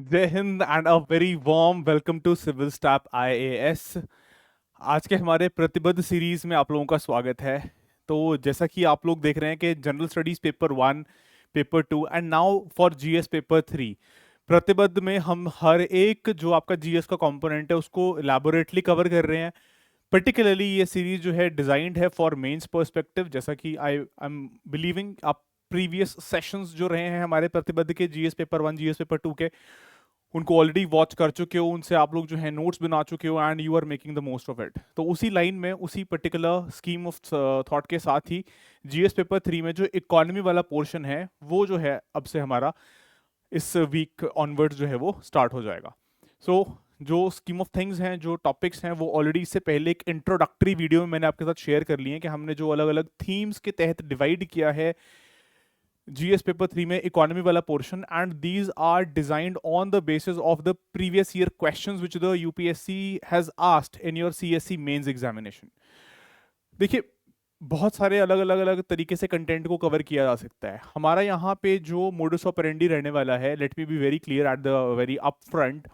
जय हिंद and a very warm welcome to civil staff IAS. आज के हमारे प्रतिबद्ध सीरीज में आप लोगों का स्वागत है। तो जैसा कि आप लोग देख रहे हैं कि general studies paper 1, paper 2 and now for GS paper 3, प्रतिबद्ध में हम हर एक जो आपका जीएस का कंपोनेंट है उसको इलेबोरेटली कवर कर रहे हैं। पर्टिकुलरली ये सीरीज जो है डिजाइंड है फॉर मेंस पर्सपेक्टिव, जैसा कि आई एम बिलीविंग आप प्रीवियस सेशंस जो रहे हैं हमारे प्रतिबद्ध के जीएस पेपर 1 जीएस पेपर 2 के, उनको ऑलरेडी वॉच कर चुके हो, उनसे आप लोग जो है नोट्स बना चुके हो and you are making the most of it. तो उसी लाइन में उसी पर्टिकुलर स्कीम ऑफ थॉट के साथ ही जीएस पेपर 3 में जो इकोनॉमी वाला पोर्शन है वो जो है अब से हमारा इस वीक ऑनवर्ड्स जो है वो स्टार्ट हो जाएगा। सो जो स्कीम ऑफ थिंग्स हैं, जो टॉपिक्स हैं, वो ऑलरेडी इससे पहले एक इंट्रोडक्टरी वीडियो में मैंने आपके साथ शेयर कर लिए हैं कि हमने जो अलग अलग थीम्स के तहत डिवाइड किया है जीएस पेपर 3 में इकोनॉमी वाला portion, and these are designed on the basis of the previous year questions which the UPSC has asked in your CSC mains examination. देखिए, बहुत सारे अलग अलग अलग तरीके से कंटेंट को कवर किया जा सकता है। हमारा यहाँ पे जो मोडस ऑपरेंडी रहने वाला है, let me be very clear at the very up front,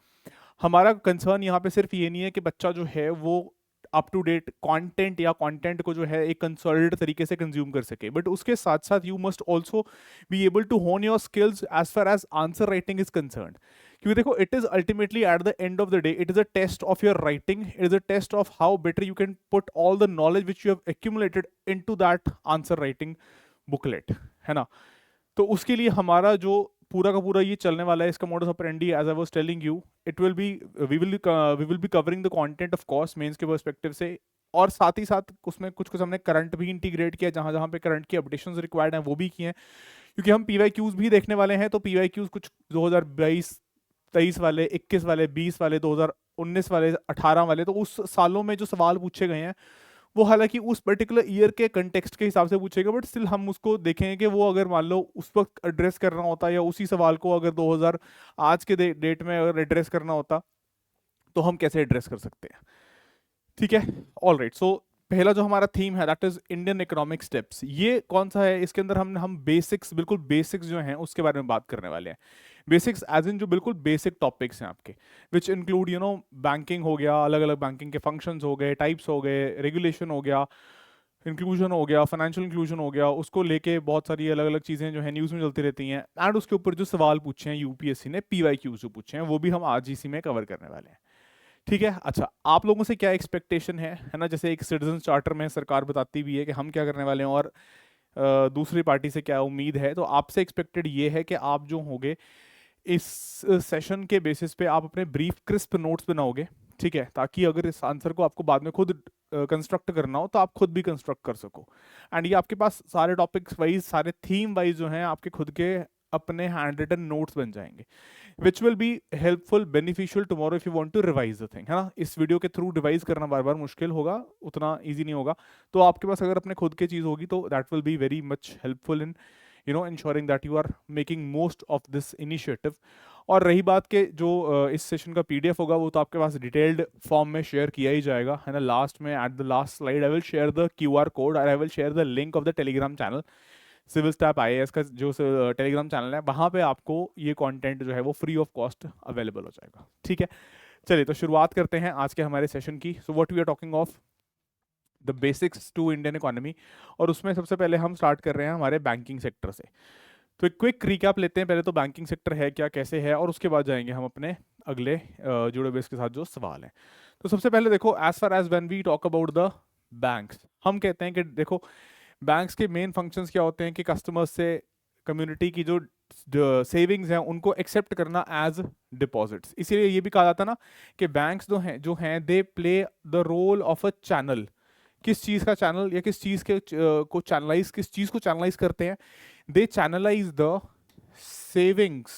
हमारा कंसर्न यहाँ पे सिर्फ ये नहीं है कि बच्चा जो है वो अप टू डेट कंटेंट या कंटेंट को जो है एक कंसोलिडेट तरीके से कंज्यूम कर सके, बट उसके साथ साथ you must also be able to hone your skills as far as answer writing is concern. क्योंकि देखो, it is ultimately at the end of the day it is a test of your writing, it is a test of how better you can put all the knowledge which you have accumulated in to that answer writing booklet, है ना। तो उसके लिए हमारा जो पूरा का पूरा ये चलने वाला है, इसका modus operandi as I was telling you, it will be we will be covering the content of course mains के पर्सपेक्टिव से, और साथ ही साथ उसमें कुछ कुछ हमने करंट भी इंटीग्रेट किया, जहां जहां पे करंट की अपडेशंस रिक्वायर्ड हैं वो भी किए हैं। क्योंकि हम पीवाईक्यूज भी देखने वाले हैं, तो पीवाईक्यूज कुछ 2022 23 वाले, 21 वाले, 20 वाले, 2019 वाले, 18 वाले, तो उस सालों में जो सवाल पूछे गए हैं वो हालांकि उस पर्टिकुलर ईयर के कंटेक्स्ट के हिसाब से पूछेगा, बट स्टिल हम उसको देखेंगे कि वो अगर मान लो उस वक्त एड्रेस करना होता या उसी सवाल को अगर 2000 आज के डेट में अगर एड्रेस करना होता तो हम कैसे एड्रेस कर सकते हैं। ठीक है, ऑल राइट। सो पहला जो हमारा थीम है that is Indian economic steps. ये कौन सा है? इसके अंदर हम बेसिक्स, बिल्कुल बेसिक्स जो हैं उसके बारे में बात करने वाले हैं। बेसिक्स एज इन जो बिल्कुल बेसिक टॉपिक्स हैं आपके, विच इंक्लूड बैंकिंग हो गया, अलग अलग बैंकिंग के फंक्शंस हो गए, टाइप्स हो गए, रेगुलेशन हो गया, इंक्लूजन हो गया, फाइनेंशियल इंक्लूजन हो गया, उसको लेके बहुत सारी अलग अलग चीज़ें जो है न्यूज़ में चलती रहती हैं, एंड उसके ऊपर जो सवाल पूछे हैं यूपीएससी ने, पीवाईक्यू जो पूछे हैं, वो भी हम आज इसी में कवर करने वाले हैं। ठीक है, अच्छा, आप लोगों से क्या एक्सपेक्टेशन है ना। जैसे एक सिटीजन चार्टर में सरकार बताती भी है कि हम क्या करने वाले हैं, और दूसरी पार्टी से क्या उम्मीद है, तो आपसे एक्सपेक्टेड ये है कि आप जो होंगे इस सेशन के बेसिस पे आप अपने ब्रीफ क्रिस्प नोट्स बनाओगे। ठीक है, ताकि अगर इस आंसर को आपको बाद में खुद कंस्ट्रक्ट करना हो तो आप खुद भी कंस्ट्रक्ट कर सको। एंड ये आपके पास सारे टॉपिक्स वाइज, सारे थीम वाइज जो हैं आपके खुद के अपने हैंड रिटन नोट्स बन जाएंगे, which will be helpful, beneficial tomorrow if you want to revise the thing, है ना। इस वीडियो के थ्रू रिवाइज करना बार बार मुश्किल होगा, उतना ईजी नहीं होगा। तो आपके पास अगर अपने खुद की चीज़ होगी तो that will be very much helpful in ensuring that you are making most of this initiative। और रही बात के जो इस सेशन का पीडीएफ होगा वो तो आपके पास डिटेल्ड फॉर्म में शेयर किया ही जाएगा, है ना। लास्ट में at the last slide I will share the QR code और I will share the link of the Telegram channel. Civil staff IAS का जो टेलीग्राम चैनल है, वहाँ पे आपको ये कंटेंट जो है वो फ्री ऑफ कॉस्ट अवेलेबल हो जाएगा। ठीक है, चलिए तो शुरुआत करते हैं आज के हमारे सेशन की। So what we are talking of the basics to Indian economy, और उसमें सबसे पहले हम स्टार्ट कर रहे हैं हमारे बैंकिंग सेक्टर से। तो एक क्विक रिकैप लेते हैं पहले, तो बैंकिंग सेक्टर है क्या, कैसे है, और उसके बाद जाएंगे हम अपने अगले जुड़े बेस के साथ जो सवाल हैं। तो सबसे पहले देखो, as far as when we talk about the banks, हम कहते हैं कि देखो बैंक्स के मेन फंक्शंस क्या होते हैं कि कस्टमर्स से, कम्युनिटी की जो सेविंग्स हैं उनको एक्सेप्ट करना एज डिपॉजिट्स। इसीलिए ये भी कहा जाता है ना कि बैंक्स जो हैं they play the role of a channel. किस चीज का चैनल, या किस चीज के को चैनलाइज, किस चीज को चैनलाइज करते हैं? They channelise the savings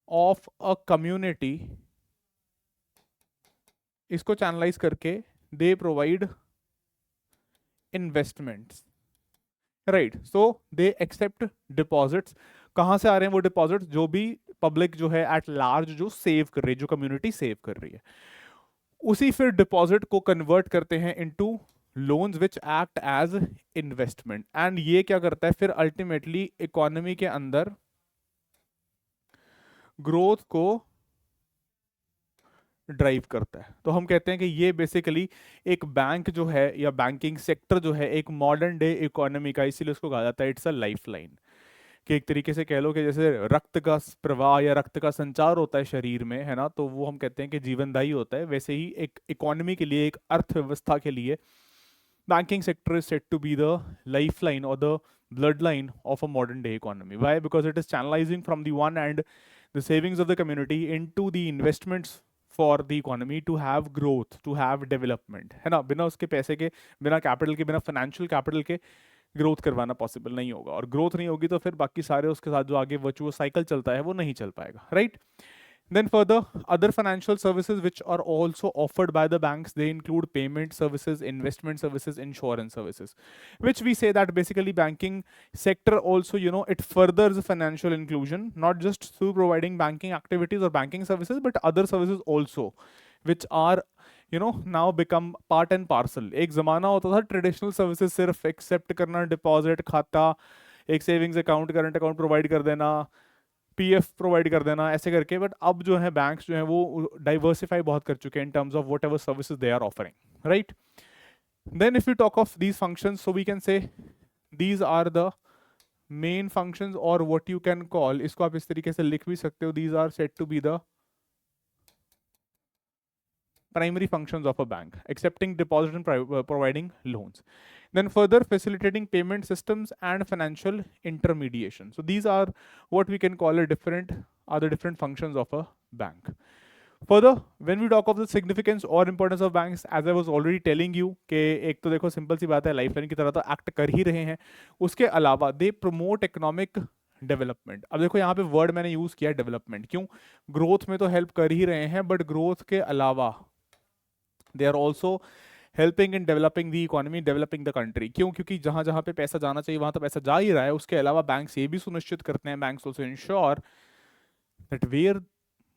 of a community, इसको चैनलाइज करके they provide investments, right. So they accept deposits. कहां से आ रहे हैं वो डिपॉजिट्स? जो भी पब्लिक जो है एट लार्ज जो सेव कर रही है, जो कम्युनिटी सेव कर रही है, उसी फिर डिपॉजिट को कन्वर्ट करते हैं into loans which act as investment. And ये क्या करता है फिर अल्टीमेटली इकोनॉमी के अंदर ग्रोथ को ड्राइव करता है। तो हम कहते हैं कि ये बेसिकली एक बैंक जो है या बैंकिंग सेक्टर जो है एक मॉडर्न डे इकोनॉमी का, इसीलिए उसको कहा जाता है इट्स अ लाइफ लाइन। कि एक तरीके से कह लो कि जैसे रक्त का प्रवाह या रक्त का संचार होता है शरीर में, है ना, तो वो हम कहते हैं कि जीवनदायी होता है। वैसे ही एक इकोनॉमी के लिए, एक अर्थव्यवस्था के लिए banking sector is said to be the lifeline or the bloodline of a modern day economy. Why? Because it is channelizing from the one end the savings of the community into the investments for the economy to have growth, to have development, है ना। बिना उसके पैसे के, बिना capital के, बिना financial capital के ग्रोथ करवाना पॉसिबल नहीं होगा, और ग्रोथ नहीं होगी तो फिर बाकी सारे उसके साथ जो आगे वर्चुअस साइकिल चलता है वो नहीं चल पाएगा, right. Then further, other financial services which are also offered by the banks, they include payment services, investment services, insurance services, which we say that basically banking sector also, you know, it furthers financial inclusion, not just through providing banking activities or banking services, but other services also, which are, you know, now become part and parcel. एक ज़माना होता था traditional services सिर्फ accept करना, deposit खाता, एक savings account, current account provide कर देना, पीएफ प्रोवाइड कर देना, ऐसे करके। बट अब जो है बैंक्स जो है वो डाइवर्सिफाई बहुत कर चुके हैं in terms of whatever services they are offering, right. Then if you talk of these functions, so we can say these are the main functions, और व्हाट यू कैन कॉल, इसको आप इस तरीके से लिख भी सकते हो, these are said to be the primary functions of a bank, accepting deposit and providing loans. Then further facilitating payment systems and financial intermediation. So these are what we can call the different functions of a bank. Further, when we talk of the significance or importance of banks, as I was already telling you कि एक तो देखो simple सी बात है, lifeline की तरह तो act कर ही रहे हैं, उसके अलावा दे प्रमोट इकोनॉमिक डेवलपमेंट। अब देखो यहाँ पे वर्ड मैंने यूज किया डेवलपमेंट, क्यों? ग्रोथ में तो हेल्प कर ही रहे हैं, बट ग्रोथ के अलावा they are also helping in developing the economy, developing the country. क्यों? क्योंकि जहां जहां पे पैसा जाना चाहिए वहां तो पैसा जा ही रहा है। उसके अलावा बैंक्स ये भी सुनिश्चित करते हैं, banks also ensure that where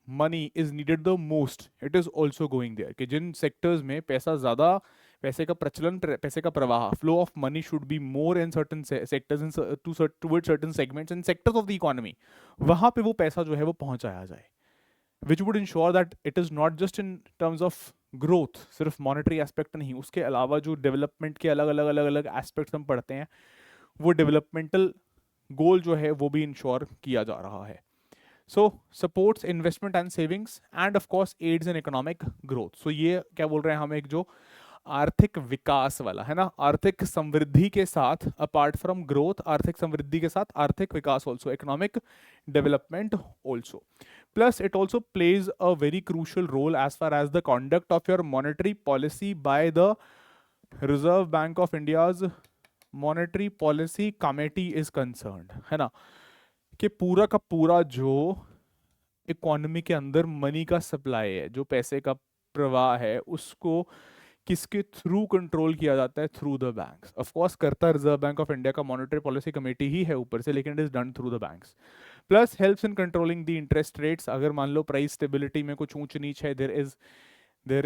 money is needed the most it is also going there, कि जिन सेक्टर्स में पैसा ज्यादा, पैसे का प्रचलन, पैसे का प्रवाह, flow of money should be more in certain sectors, in toward certain segments in sectors of the economy, वहां पे वो पैसा जो है वो पहुंचाया जाए, which would ensure that it is not just in terms of growth, सिर्फ मॉनेटरी एस्पेक्ट नहीं, उसके अलावा जो डेवलपमेंट के अलग अलग अलग अलग एस्पेक्ट्स हम पढ़ते हैं, वो डेवलपमेंटल गोल जो है वो भी इंश्योर किया जा रहा है। So supports investment and savings and of course aids in economic growth. So ये क्या बोल रहे हैं हम, एक जो आर्थिक विकास वाला है ना, आर्थिक समृद्धि के साथ, अपार्ट फ्रॉम ग्रोथ, आर्थिक समृद्धि के साथ आर्थिक विकास also, economic development also. Plus, it also plays a very crucial role as far as the conduct of your monetary policy by the Reserve Bank of India's Monetary Policy Committee is concerned, है ना, कि पूरा का पूरा जो economy के अंदर money का सप्लाई है, जो पैसे का प्रवाह है, उसको किसके थ्रू कंट्रोल किया जाता है? Through the banks. Of course करता रिजर्व बैंक ऑफ इंडिया का मॉनेटरी पॉलिसी कमेटी ही है ऊपर से, लेकिन it is done through the banks. Plus helps in controlling the interest rates. अगर मान लो प्राइस स्टेबिलिटी में कुछ ऊंच नीच है, there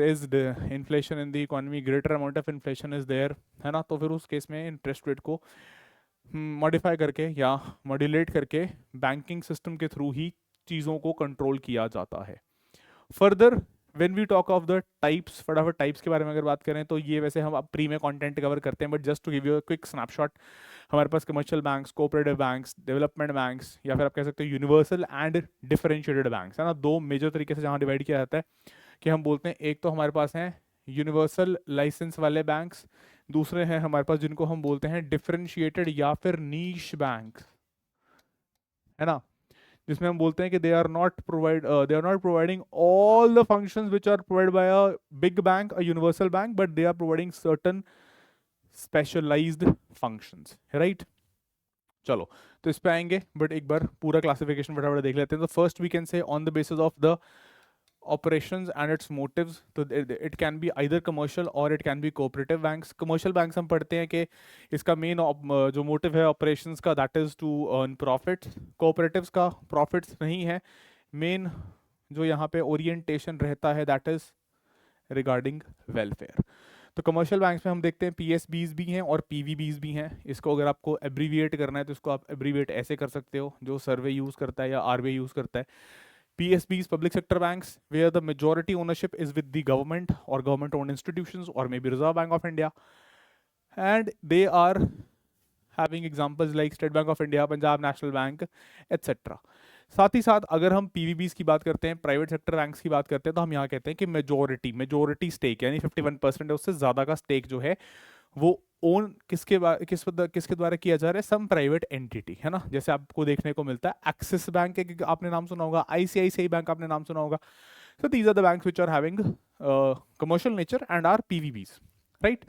is the inflation in the economy, greater amount of inflation is there, है ना, तो फिर उस केस में इंटरेस्ट रेट को मॉडिफाई करके या मॉड्यूलेट करके बैंकिंग सिस्टम के थ्रू ही चीज़ों को कंट्रोल किया जाता है। Further when we talk of the types, फटाफट टाइप्स के बारे में अगर बात करें तो ये वैसे हम अब प्री में कंटेंट कवर करते हैं, but just to give you a quick snapshot, हमारे पास commercial banks, cooperative banks, development banks, या फिर आप कह सकते हो यूनिवर्सल एंड डिफरेंशिएटेड बैंक्स, है ना। दो मेजर तरीके से जहाँ डिवाइड किया जाता है कि हम बोलते हैं, एक तो हमारे पास हैं यूनिवर्सल लाइसेंस वाले बैंक्स, दूसरे हैं हमारे पास जिनको हम बोलते हैं डिफरेंशिएटेड या फिर नीश बैंक, है ना, जिसमें हम बोलते हैं कि they are not providing all the functions which are provided by a big bank, a universal bank, but they are providing certain specialised functions, right. चलो तो इस पे आएंगे, बट एक बार पूरा क्लासिफिकेशन फटाफट देख लेते हैं। तो first we can say on the basis of the operations and its motives, तो it can be either commercial or it can be cooperative banks। commercial banks हम पढ़ते हैं कि इसका मेन जो मोटिव है operations का, that is to earn profits। cooperatives का profits नहीं है, मेन जो यहाँ पे orientation रहता है that is regarding welfare। तो कमर्शियल बैंक्स में हम देखते हैं PSBs भी हैं और PVBs भी हैं। इसको अगर आपको एब्रीविएट करना है तो इसको आप एब्रीविएट ऐसे कर सकते हो, जो सर्वे यूज़ करता है या RBI यूज़ करता है, PSBs, public sector banks, where the majority ownership is with the government or government-owned institutions or maybe Reserve Bank of India, and they are having examples like State Bank of India, Punjab National Bank, etc. साथ ही साथ अगर हम PVBs की बात करते हैं, private sector banks की बात करते हैं, तो हम यहाँ कहते हैं कि मेजोरिटी स्टेक यानी 51% है, उससे ज़्यादा का स्टेक जो है वो ओन किसके द्वारा किया जा रहा है, सम प्राइवेट एंटिटी, है ना। जैसे आपको देखने को मिलता है एक्सिस बैंक आपने नाम सुना होगा, ICICI बैंक आपने नाम सुना होगा। So these are the banks which are having commercial nature and are PVBs, right?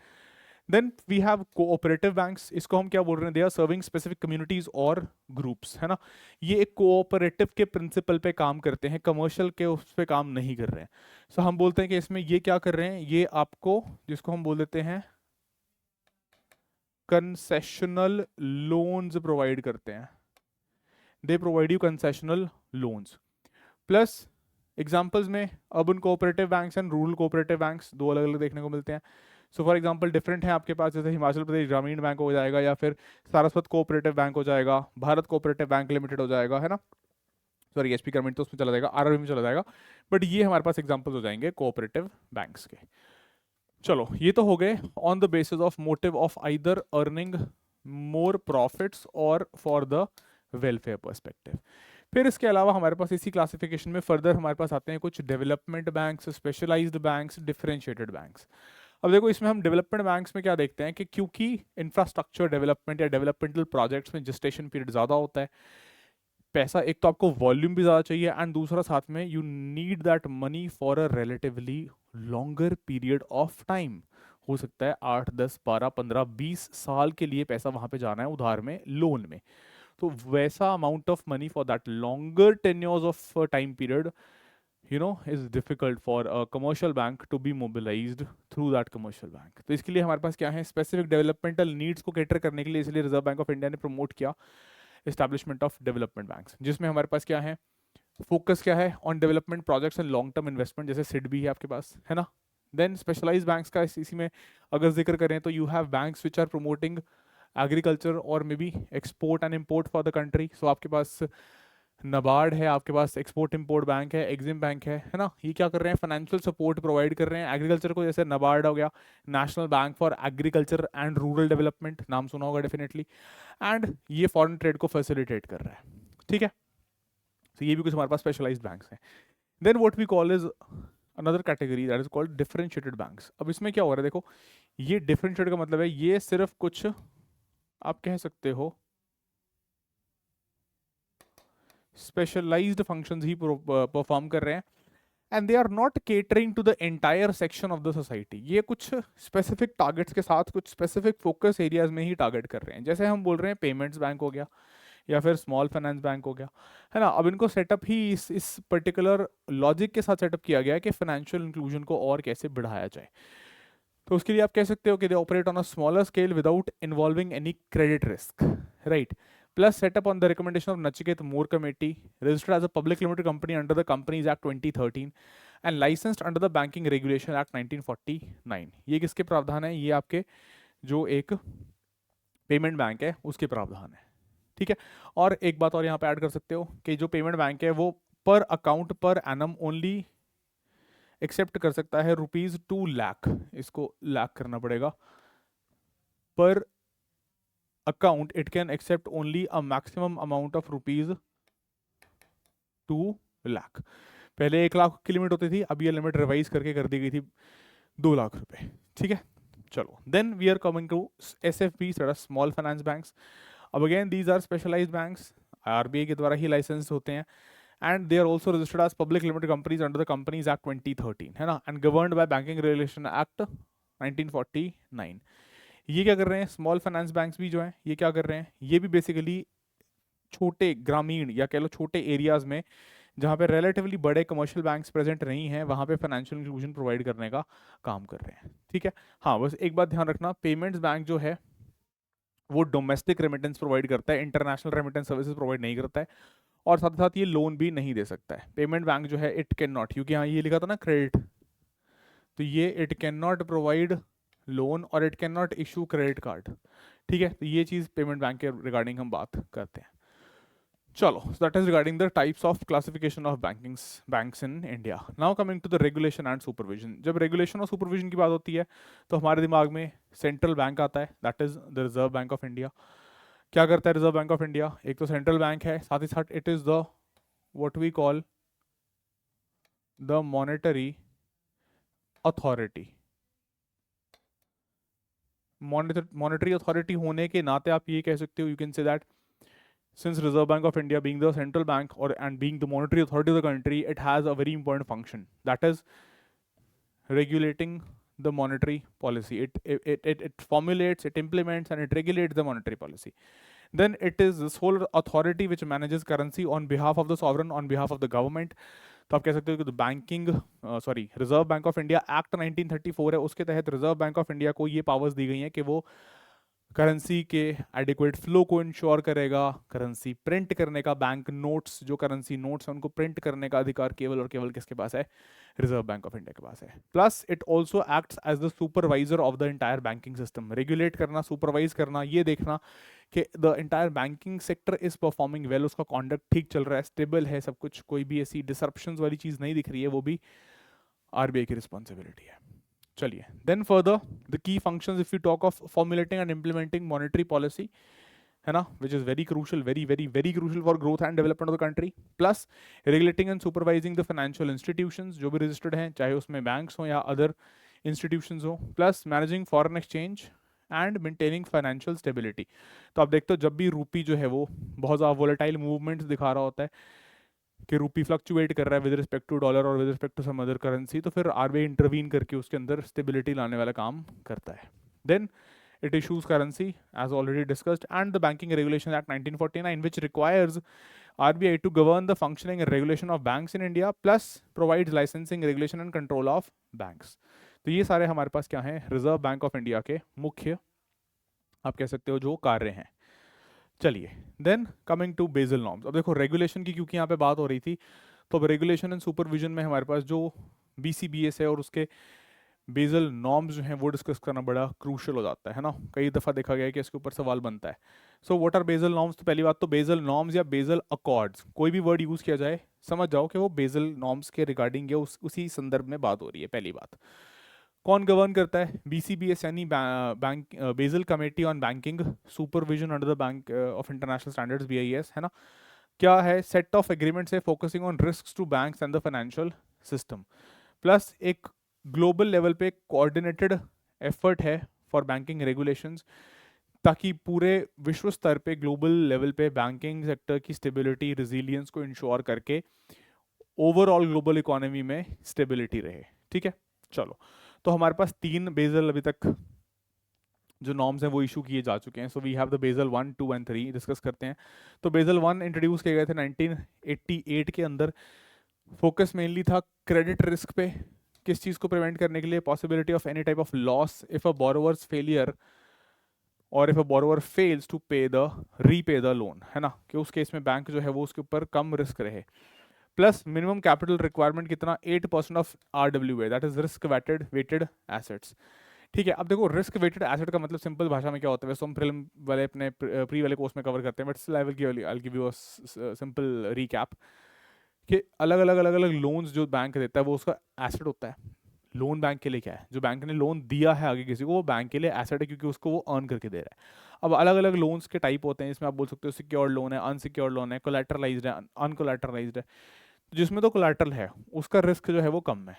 Then we have cooperative banks, इसको हम क्या बोल रहे हैं, they are serving specific communities और groups, है ना। ये एक कोऑपरेटिव के प्रिंसिपल पे काम करते हैं, कमर्शियल के उस पे काम नहीं कर रहे हैं। सो हम बोलते हैं कि इसमें ये क्या कर रहे हैं, ये आपको जिसको हम बोल देते हैं कंसेशनल लोन्स प्रोवाइड करते हैं, they provide you concessional loans. Plus examples में urban cooperative banks and rural cooperative banks दो अलग अलग देखने को मिलते हैं। सो फॉर एग्जांपल डिफरेंट है आपके पास, जैसे हिमाचल प्रदेश ग्रामीण बैंक हो जाएगा, या फिर सारस्वत कोऑपरेटिव बैंक हो जाएगा, भारत कोऑपरेटिव बैंक लिमिटेड हो जाएगा, है ना। सॉरी HP ग्रामीण तो उसमें चला जाएगा, RRB में चला जाएगा, बट ये हमारे पास एग्जाम्पल्स हो जाएंगे कोऑपरेटिव बैंक्स के। चलो ये तो हो गए on the basis of motive of either earning more profits और फॉर द वेलफेयर पर्सपेक्टिव। फिर इसके अलावा हमारे पास इसी क्लासिफिकेशन में फर्दर हमारे पास आते हैं कुछ development banks, specialised banks, differentiated banks. अब देखो इसमें हम डेवलपमेंट बैंक्स में क्या देखते हैं कि क्योंकि इंफ्रास्ट्रक्चर डेवलपमेंट या डेवलपमेंटल प्रोजेक्ट्स में जेस्टेशन पीरियड ज़्यादा होता है, पैसा एक तो आपको वॉल्यूम भी ज़्यादा चाहिए एंड दूसरा साथ में you need that money for a relatively longer period of time. हो सकता है 8, 10, 12, 15, 20 साल के लिए पैसा वहाँ पे जाना है उधार में, लोन में। तो वैसा amount of money for that longer tenures of time period is difficult for a commercial bank to be mobilized through that commercial bank। तो इसके लिए हमारे पास क्या है, स्पेसिफिक डेवलपमेंटल नीड्स को कैटर करने के लिए इसलिए रिजर्व बैंक ऑफ इंडिया ने प्रमोट किया एस्टैब्लिशमेंट ऑफ डेवलपमेंट बैंक्स, जिसमें हमारे पास क्या है, फोकस क्या है on development projects and long term investment, जैसे सिडबी है आपके पास, है ना। देन स्पेशलाइज्ड बैंक्स का इसी में अगर जिक्र करें तो you have banks which are promoting agriculture और may be export and import for the country. So आपके पास नबार्ड है, आपके पास एक्सपोर्ट इंपोर्ट बैंक है, एग्जिम बैंक है ना। ये क्या कर रहे हैं, फाइनेंशियल सपोर्ट प्रोवाइड कर रहे हैं एग्रीकल्चर को, जैसे नबार्ड हो गया, national bank for agriculture and rural development, नाम सुना होगा डेफिनेटली। एंड ये फॉरेन ट्रेड को फैसिलिटेट कर रहा है, ठीक है। तो ये भी कुछ हमारे पास स्पेशलाइज्ड बैंक्स हैं। Then what we call is another category that is called differentiated banks. अब इसमें क्या हो रहा है, देखो ये डिफरेंशिएटेड का मतलब है ये सिर्फ कुछ आप कह सकते हो स्पेशलाइज्ड फंक्शंस ही परफॉर्म कर रहे हैं, and they are not catering to the entire section of the society. ये कुछ स्पेसिफिक टारगेट्स के साथ कुछ स्पेसिफिक फोकस एरियाज में ही टारगेट कर रहे हैं। जैसे हम बोल रहे हैं पेमेंट्स बैंक हो गया या फिर स्मॉल फाइनेंस बैंक हो गया, है ना। अब इनको सेटअप ही इस पर्टिकुलर लॉजिक के साथ सेटअप किया गया है कि फाइनेंशियल इंक्लूजन को और कैसे बढ़ाया जाए। तो उसके लिए आप कह सकते हो कि they operate on a smaller scale without involving any credit risk, right. Plus set up on the recommendation of Nachiket Moore Committee, registered as a public limited company under the Companies Act 2013 and licensed under the Banking Regulation Act 1949। ये किसके प्रावधान है, ये आपके जो एक payment bank है उसके प्रावधान है, ठीक है। और एक बात और यहाँ पे ऐड कर सकते हो कि जो पेमेंट बैंक है वो पर account per annum only accept कर सकता है ₹2 लाख, इसको लाख करना पड़ेगा, पर account it can accept only a maximum amount of ₹2 lakh. पहले 1 लाख की लिमिट होती थी, अब ये लिमिट रिवाइज करके कर दी गई थी 2 लाख रुपए, ठीक है। चलो then we are coming to SFBs, small finance banks. अब again these are specialised banks, RBI के द्वारा ही लाइसेंस होते हैं, and they are also registered as public limited companies under the companies act 2013, है ना, and governed by banking regulation act 1949। ये क्या कर रहे हैं, स्मॉल फाइनेंस बैंक्स भी जो हैं ये क्या कर रहे हैं, ये भी बेसिकली छोटे ग्रामीण या कह लो छोटे एरियाज में जहाँ पे रिलेटिवली बड़े कमर्शियल बैंक्स प्रेजेंट नहीं हैं वहाँ पे फाइनेंशियल इंक्लूजन प्रोवाइड करने का काम कर रहे हैं, ठीक है। हाँ बस एक बात ध्यान रखना, पेमेंट्स बैंक जो है वो डोमेस्टिक रेमिटेंस प्रोवाइड करता है, इंटरनेशनल रेमिटेंस सर्विसेज प्रोवाइड नहीं करता है, और साथ ही साथ ये लोन भी नहीं दे सकता है। पेमेंट बैंक जो है इट कैन नॉट, क्योंकि यहाँ ये लिखा था ना क्रेडिट, तो ये it can not provide loan और it can not issue credit card, ठीक है। तो ये चीज़ पेमेंट बैंक के रिगार्डिंग हम बात करते हैं। चलो, that is regarding the types of classification of banks in India. Now coming to the regulation and supervision. जब रेगुलेशन और सुपरविजन की बात होती है तो हमारे दिमाग में सेंट्रल बैंक आता है, that is the reserve Bank of India. क्या करता है रिजर्व बैंक ऑफ इंडिया? एक तो सेंट्रल बैंक है, साथ ही साथ it is the what we call the monetary authority. Monetary authority होने के नाते आप ये कह सकते हो, you can say that since Reserve Bank of India being the central bank or and being the monetary authority of the country, it has a very important function, that is regulating the monetary policy. It formulates, it implements, and it regulates the monetary policy. Then it is this whole authority which manages currency on behalf of the sovereign, on behalf of the government. तो आप कह सकते हो कि banking reserve Bank of India act 1934 है, उसके तहत reserve Bank of India को ये पावर्स दी गई हैं कि वो करेंसी के एडिक्वेट फ्लो को इंश्योर करेगा, करेंसी प्रिंट करने का, बैंक नोट्स जो करेंसी नोट्स हैं उनको प्रिंट करने का अधिकार केवल और केवल किसके पास है? रिजर्व बैंक ऑफ इंडिया के पास है. Plus it also acts as the supervisor of the entire banking system. Regulate करना, सुपरवाइज करना, ये देखना कि the entire banking sector is performing well, उसका कॉन्डक्ट ठीक चल रहा है, स्टेबल है सब कुछ, कोई भी ऐसी डिसरप्शंस वाली चीज़ नहीं दिख रही है, वो भी आरबीआई की रिस्पॉन्सिबिलिटी है. चलिए, then further the key functions if you talk of formulating and implementing monetary policy, है ना, which is very crucial, very very very crucial for growth and development of the country. Plus regulating and supervising the financial institutions जो भी registered हैं, चाहे उसमें banks हो या other institutions हो. Plus managing foreign exchange and maintaining financial stability. तो आप देखते हो जब भी रूपी जो है वो बहुत ज़्यादा वोलेटाइल मूवमेंट्स दिखा रहा होता है कि रूपी फ्लक्चुएट कर रहा है विद रिस्पेक्ट टू डॉलर और with respect to some other currency, तो फिर आरबीआई इंटरवीन करके उसके अंदर स्टेबिलिटी लाने वाला काम करता है. Then it issues currency as already discussed, and the Banking Regulation Act 1949 which requires RBI to govern the functioning and regulation of banks in India plus provides licensing, regulation and control of banks. तो ये सारे हमारे पास क्या हैं? Reserve Bank of India के मुख्य आप कह सकते हो जो कार्य हैं. चलिए, then coming to Basel norms. अब देखो रेगुलेशन की क्योंकि यहाँ पे बात हो रही थी, तो अब रेगुलेशन एंड सुपरविजन में हमारे पास जो BCBS है और उसके बेसल नॉर्म्स जो हैं वो डिस्कस करना बड़ा क्रूशल हो जाता है ना. कई दफ़ा देखा गया है कि इसके ऊपर सवाल बनता है. So what are Basel norms? तो पहली बात तो बेसल नॉर्म्स या बेसल अकॉर्ड्स, कोई भी वर्ड यूज़ किया जाए समझ जाओ कि वो बेसल नॉर्म्स के रिगार्डिंग या उसी संदर्भ में बात हो रही है. पहली बात, कौन गवर्न करता है? BCBS यानी bank Basel committee on banking supervision under the bank of international standards BIS, है ना. क्या है? सेट ऑफ एग्रीमेंट्स है focusing on risk to banks and the financial system. Plus एक ग्लोबल लेवल पे कोऑर्डिनेटेड एफर्ट है for banking regulations, ताकि पूरे विश्व स्तर पे ग्लोबल लेवल पे बैंकिंग सेक्टर की स्टेबिलिटी, रिजिलियंस को इंश्योर करके ओवरऑल ग्लोबल इकोनॉमी में स्टेबिलिटी रहे. ठीक है, चलो. तो हमारे पास 3 बेसल अभी तक जो नॉर्म्स हैं वो इशू किए जा चुके हैं. So we have the Basel 1, 2 and 3. Discuss करते हैं. तो बेसल 1 इंट्रोड्यूस किए गए थे 1988 के अंदर. फोकस मेनली था क्रेडिट रिस्क पे. किस चीज़ को प्रिवेंट करने के लिए? Possibility of any type of loss if a borrowers failure और if a borrower fails to repay the loan, है ना, कि उस केस में बैंक जो है वो उसके ऊपर कम रिस्क रहे. प्लस मिनिमम कैपिटल रिक्वायरमेंट कितना? 8% of RWA, that is risk weighted assets. ठीक है, अब देखो रिस्क वेटेड एसेट का मतलब सिंपल भाषा में क्या होता है? वैसे हम प्रीलिम वाले अपने प्री वाले कोर्स में कवर करते हैं, but still I will give you a simple recap कि अलग अलग लोन्स जो बैंक देता है वो उसका एसेट होता है. लोन बैंक के लिए क्या है? जो बैंक ने लोन दिया है आगे किसी को, वो बैंक के लिए एसेट है क्योंकि उसको वो अर्न करके दे रहा है. अब अलग अलग लोन्स के टाइप होते हैं, इसमें आप बोल सकते हो सिक्योर्ड लोन है, अनसिक्योर्ड लोन है, कोलैटरलाइज्ड है, अनकोलैटरलाइज्ड है. जिसमें तो कोलैटरल है उसका रिस्क जो है वो कम है,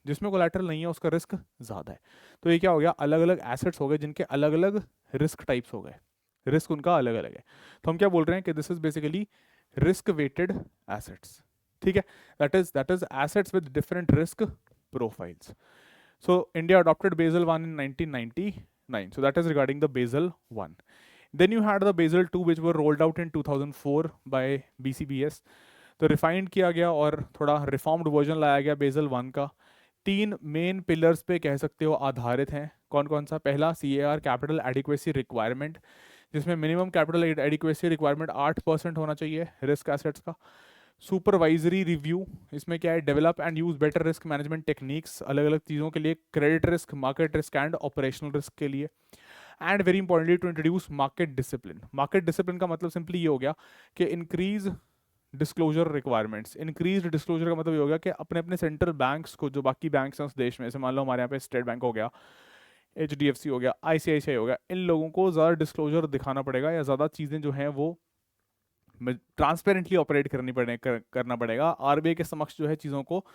जिसमें कोलैटरल नहीं है उसका रिस्क ज़्यादा है. तो ये क्या हो गया? अलग अलग एसेट्स हो गए जिनके अलग अलग रिस्क टाइप्स हो गए, रिस्क उनका अलग अलग है. तो हम क्या बोल रहे हैं कि this is basically risk weighted assets. ठीक है, that is assets with different risk profiles. So India adopted Basel 1 in 1999. So that is regarding the Basel 1. Then you had the Basel 2 which were rolled out in 2004 by BCBS. तो refined किया गया और थोड़ा reformed version लाया गया basal 1 का. 3 main pillars पे कह सकते हो आधारित हैं. कौन कौन सा? पहला CAR कैपिटल एडिक्वेसी रिक्वायरमेंट, जिसमें मिनिमम कैपिटल एडिक्वेसी रिक्वायरमेंट 8% होना चाहिए रिस्क एसेट्स का. सुपरवाइजरी रिव्यू, इसमें क्या है? Develop and use better risk management techniques अलग अलग चीज़ों के लिए, credit risk, market risk and operational risk के लिए. And very importantly to introduce market discipline. Market discipline का मतलब सिंपली ये हो गया कि increase disclosure requirements. Increased disclosure का मतलब ये हो गया कि अपने अपने सेंट्रल बैंक्स को, जो बाकी बैंक्स हैं उस देश में, जैसे मान लो हमारे यहाँ पे स्टेट बैंक हो गया, HDFC हो गया, ICICI हो गया, इन लोगों को ज़्यादा डिस्क्लोजर दिखाना पड़ेगा, या ज़्यादा चीज़ें जो हैं वो ट्रांसपेरेंटली ऑपरेट करना पड़ेगा। RBI के समक्ष जो है चीज़ों को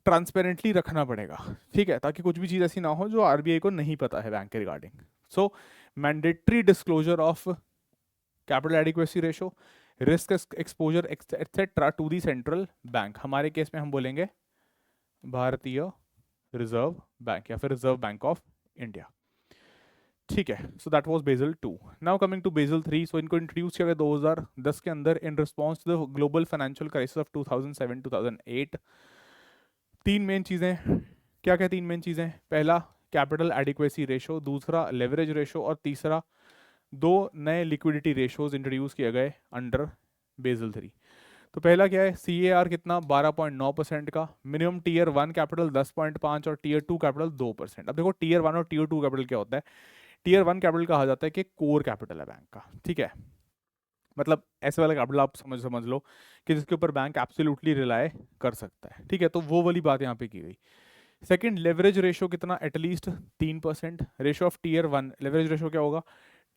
ट्रांसपेरेंटली रखना पड़ेगा, ठीक है, ताकि कुछ भी चीज़ ऐसी ना हो जो RBI को नहीं पता है बैंक के regarding. So mandatory disclosure of capital adequacy ratio, risk exposure etcetera to the central bank. हमारे केस में हम बोलेंगे भारतीय रिजर्व बैंक या फिर रिजर्व बैंक ऑफ इंडिया, ठीक है। So that was Basel 2। Now coming to Basel 3। So इनको इंट्रोड्यूस किया गया 2010 के अंदर in response to the global financial crisis of 2007-2008। तीन मेन चीज़ें, क्या क्या तीन मेन चीज़ें? पहला कैपिटल एडिक्वेसी रेशो, दूसरा लेवरेज रेशो, और तीसरा दो नए लिक्विडिटी रेशोज इंट्रोड्यूस किए गए अंडर बेसल 3। तो पहला क्या है? CAR कितना? 12.9% का। मिनिमम टीयर 1 कैपिटल 10.5 और टीयर 2 कैपिटल 2%। अब देखो टीयर 1 और टीयर 2 कैपिटल क्या होता है? टीयर 1 कैपिटल कहा जाता है कि कोर कैपिटल है बैंक का, ठीक है, मतलब ऐसे वाला कैपिटल आप समझ लो कि जिसके ऊपर बैंक एब्सोल्युटली रिलाय कर सकता है, ठीक है, तो वो वाली बात यहाँ पे की गई। सेकंड, लेवरेज रेशो कितना? At least 3%। Ratio of tier 1, leverage ratio क्या होगा?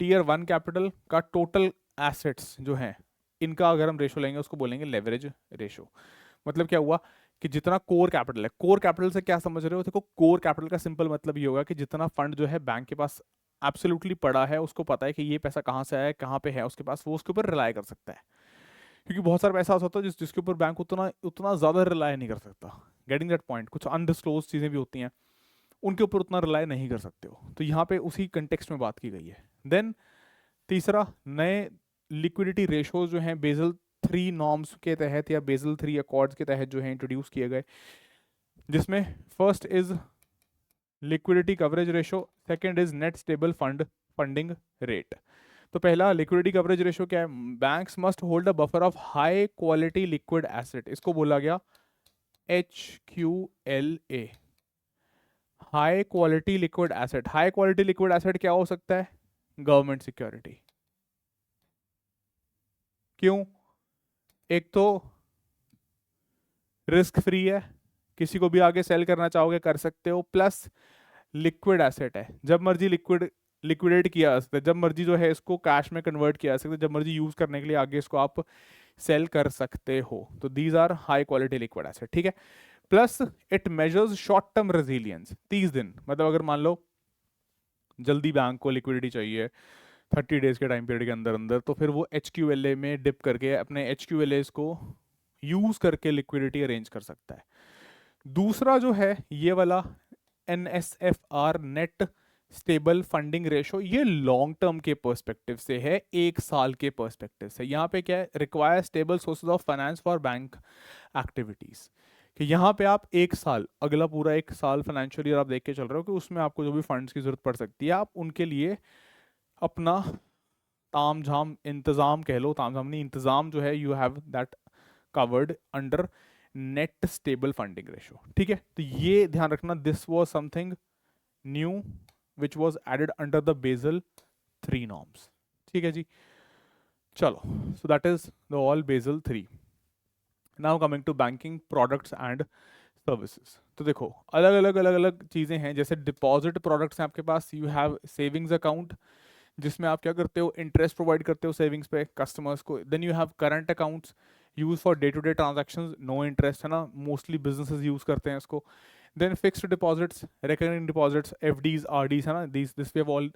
टीयर 1 कैपिटल का टोटल एसेट्स जो हैं इनका अगर हम रेशो लेंगे उसको बोलेंगे लेवरेज रेशो। मतलब क्या हुआ कि जितना कोर कैपिटल है, कोर कैपिटल से क्या समझ रहे हो? देखो कोर कैपिटल का सिंपल मतलब ये होगा कि जितना फंड जो है बैंक के पास एब्सोल्युटली पड़ा है, उसको पता है कि ये पैसा कहाँ से आया है, कहाँ पे है उसके पास, वो उसके ऊपर रिलाय कर सकता है। क्योंकि बहुत सारा पैसा होता है जिसके ऊपर बैंक उतना उतना ज़्यादा रिलाय नहीं कर सकता। Getting that point? कुछ अनडिस्क्लोज चीज़ें भी होती हैं, उनके ऊपर उतना रिलाय नहीं कर सकते हो, तो यहाँ पे उसी कंटेक्स्ट में बात की गई है। देन तीसरा, नए लिक्विडिटी रेशोज जो हैं बेसल 3 नॉर्म्स के तहत या बेसल 3 अकॉर्ड्स के तहत जो है इंट्रोड्यूस किए गए, जिसमें first is liquidity coverage ratio, second is net stable funding rate. तो पहला लिक्विडिटी कवरेज रेशो क्या है? Banks must hold a buffer of high quality liquid asset, इसको बोला गया HQLA, high quality liquid asset. High quality liquid asset क्या हो सकता है? Government security. क्यों? एक तो रिस्क फ्री है, किसी को भी आगे सेल करना चाहोगे कर सकते हो, प्लस लिक्विड एसेट है, जब मर्जी लिक्विडेट किया जा सकता है, जब मर्जी जो है इसको कैश में कन्वर्ट किया जा सकता है, जब मर्जी यूज करने के लिए आगे इसको आप सेल कर सकते हो। तो these are high quality liquid asset, ठीक है। Plus it measures short term resilience, 30 दिन, मतलब अगर मान लो जल्दी बैंक को लिक्विडिटी चाहिए 30 डेज के टाइम पीरियड के अंदर अंदर, तो फिर वो HQLA में डिप करके अपने HQLAs को यूज करके लिक्विडिटी अरेंज कर सकता है। दूसरा जो है ये वाला NSFR, net stable funding ratio, ये लॉन्ग टर्म के पर्सपेक्टिव से है, 1 साल के पर्सपेक्टिव से। यहाँ पे क्या है? Require stable sources of finance for bank activities, कि यहाँ पे आप 1 साल, अगला पूरा 1 साल फाइनेंशियल ईयर आप देख के चल रहे हो कि उसमें आपको जो भी फंड्स की जरूरत पड़ सकती है, आप उनके लिए अपना ताम झाम इंतजाम, कह लो ताम झाम नहीं, इंतजाम जो है you have that covered under net stable funding ratio, ठीक है। तो ये ध्यान रखना, this was something new which was added under the Basel 3 norms, ठीक है जी। चलो, so that is the all Basel 3। Now coming to banking products and services. तो देखो अलग अलग चीज़ें हैं, जैसे डिपॉजिट प्रोडक्ट्स हैं आपके पास, यू हैव सेविंग्स अकाउंट जिसमें आप क्या करते हो? इंटरेस्ट प्रोवाइड करते हो सेविंग्स पे कस्टमर्स को। Then you have current accounts use for day to day transactions, no interest, है ना, मोस्टली बिजनेसेस यूज करते हैं इसको। Then fixed deposits, recurring deposits, FDs, RDs, है ना, this we have all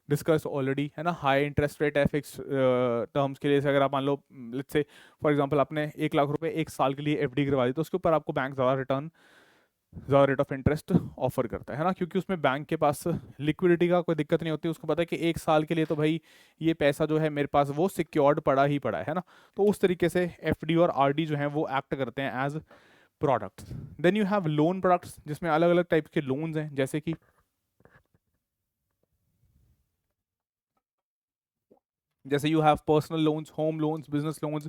discuss already, है ना। हाई इंटरेस्ट रेट है फिक्स टर्म्स के लिए, अगर आप मान लो लेट्स से फॉर एग्जांपल आपने 1 लाख रुपए 1 साल के लिए FD करवा दी, तो उसके ऊपर आपको बैंक ज़्यादा रेट ऑफ इंटरेस्ट ऑफर करता है ना, क्योंकि उसमें बैंक के पास लिक्विडिटी का कोई दिक्कत नहीं होती, उसको पता है कि 1 साल के लिए तो भाई ये पैसा जो है मेरे पास वो सिक्योर्ड पड़ा ही पड़ा है ना। तो उस तरीके से FD और RD जो है वो एक्ट करते हैं as products. Then you have loan products, जिसमें अलग अलग टाइप के लोन्स हैं, जैसे कि you have personal loans, home loans, business loans,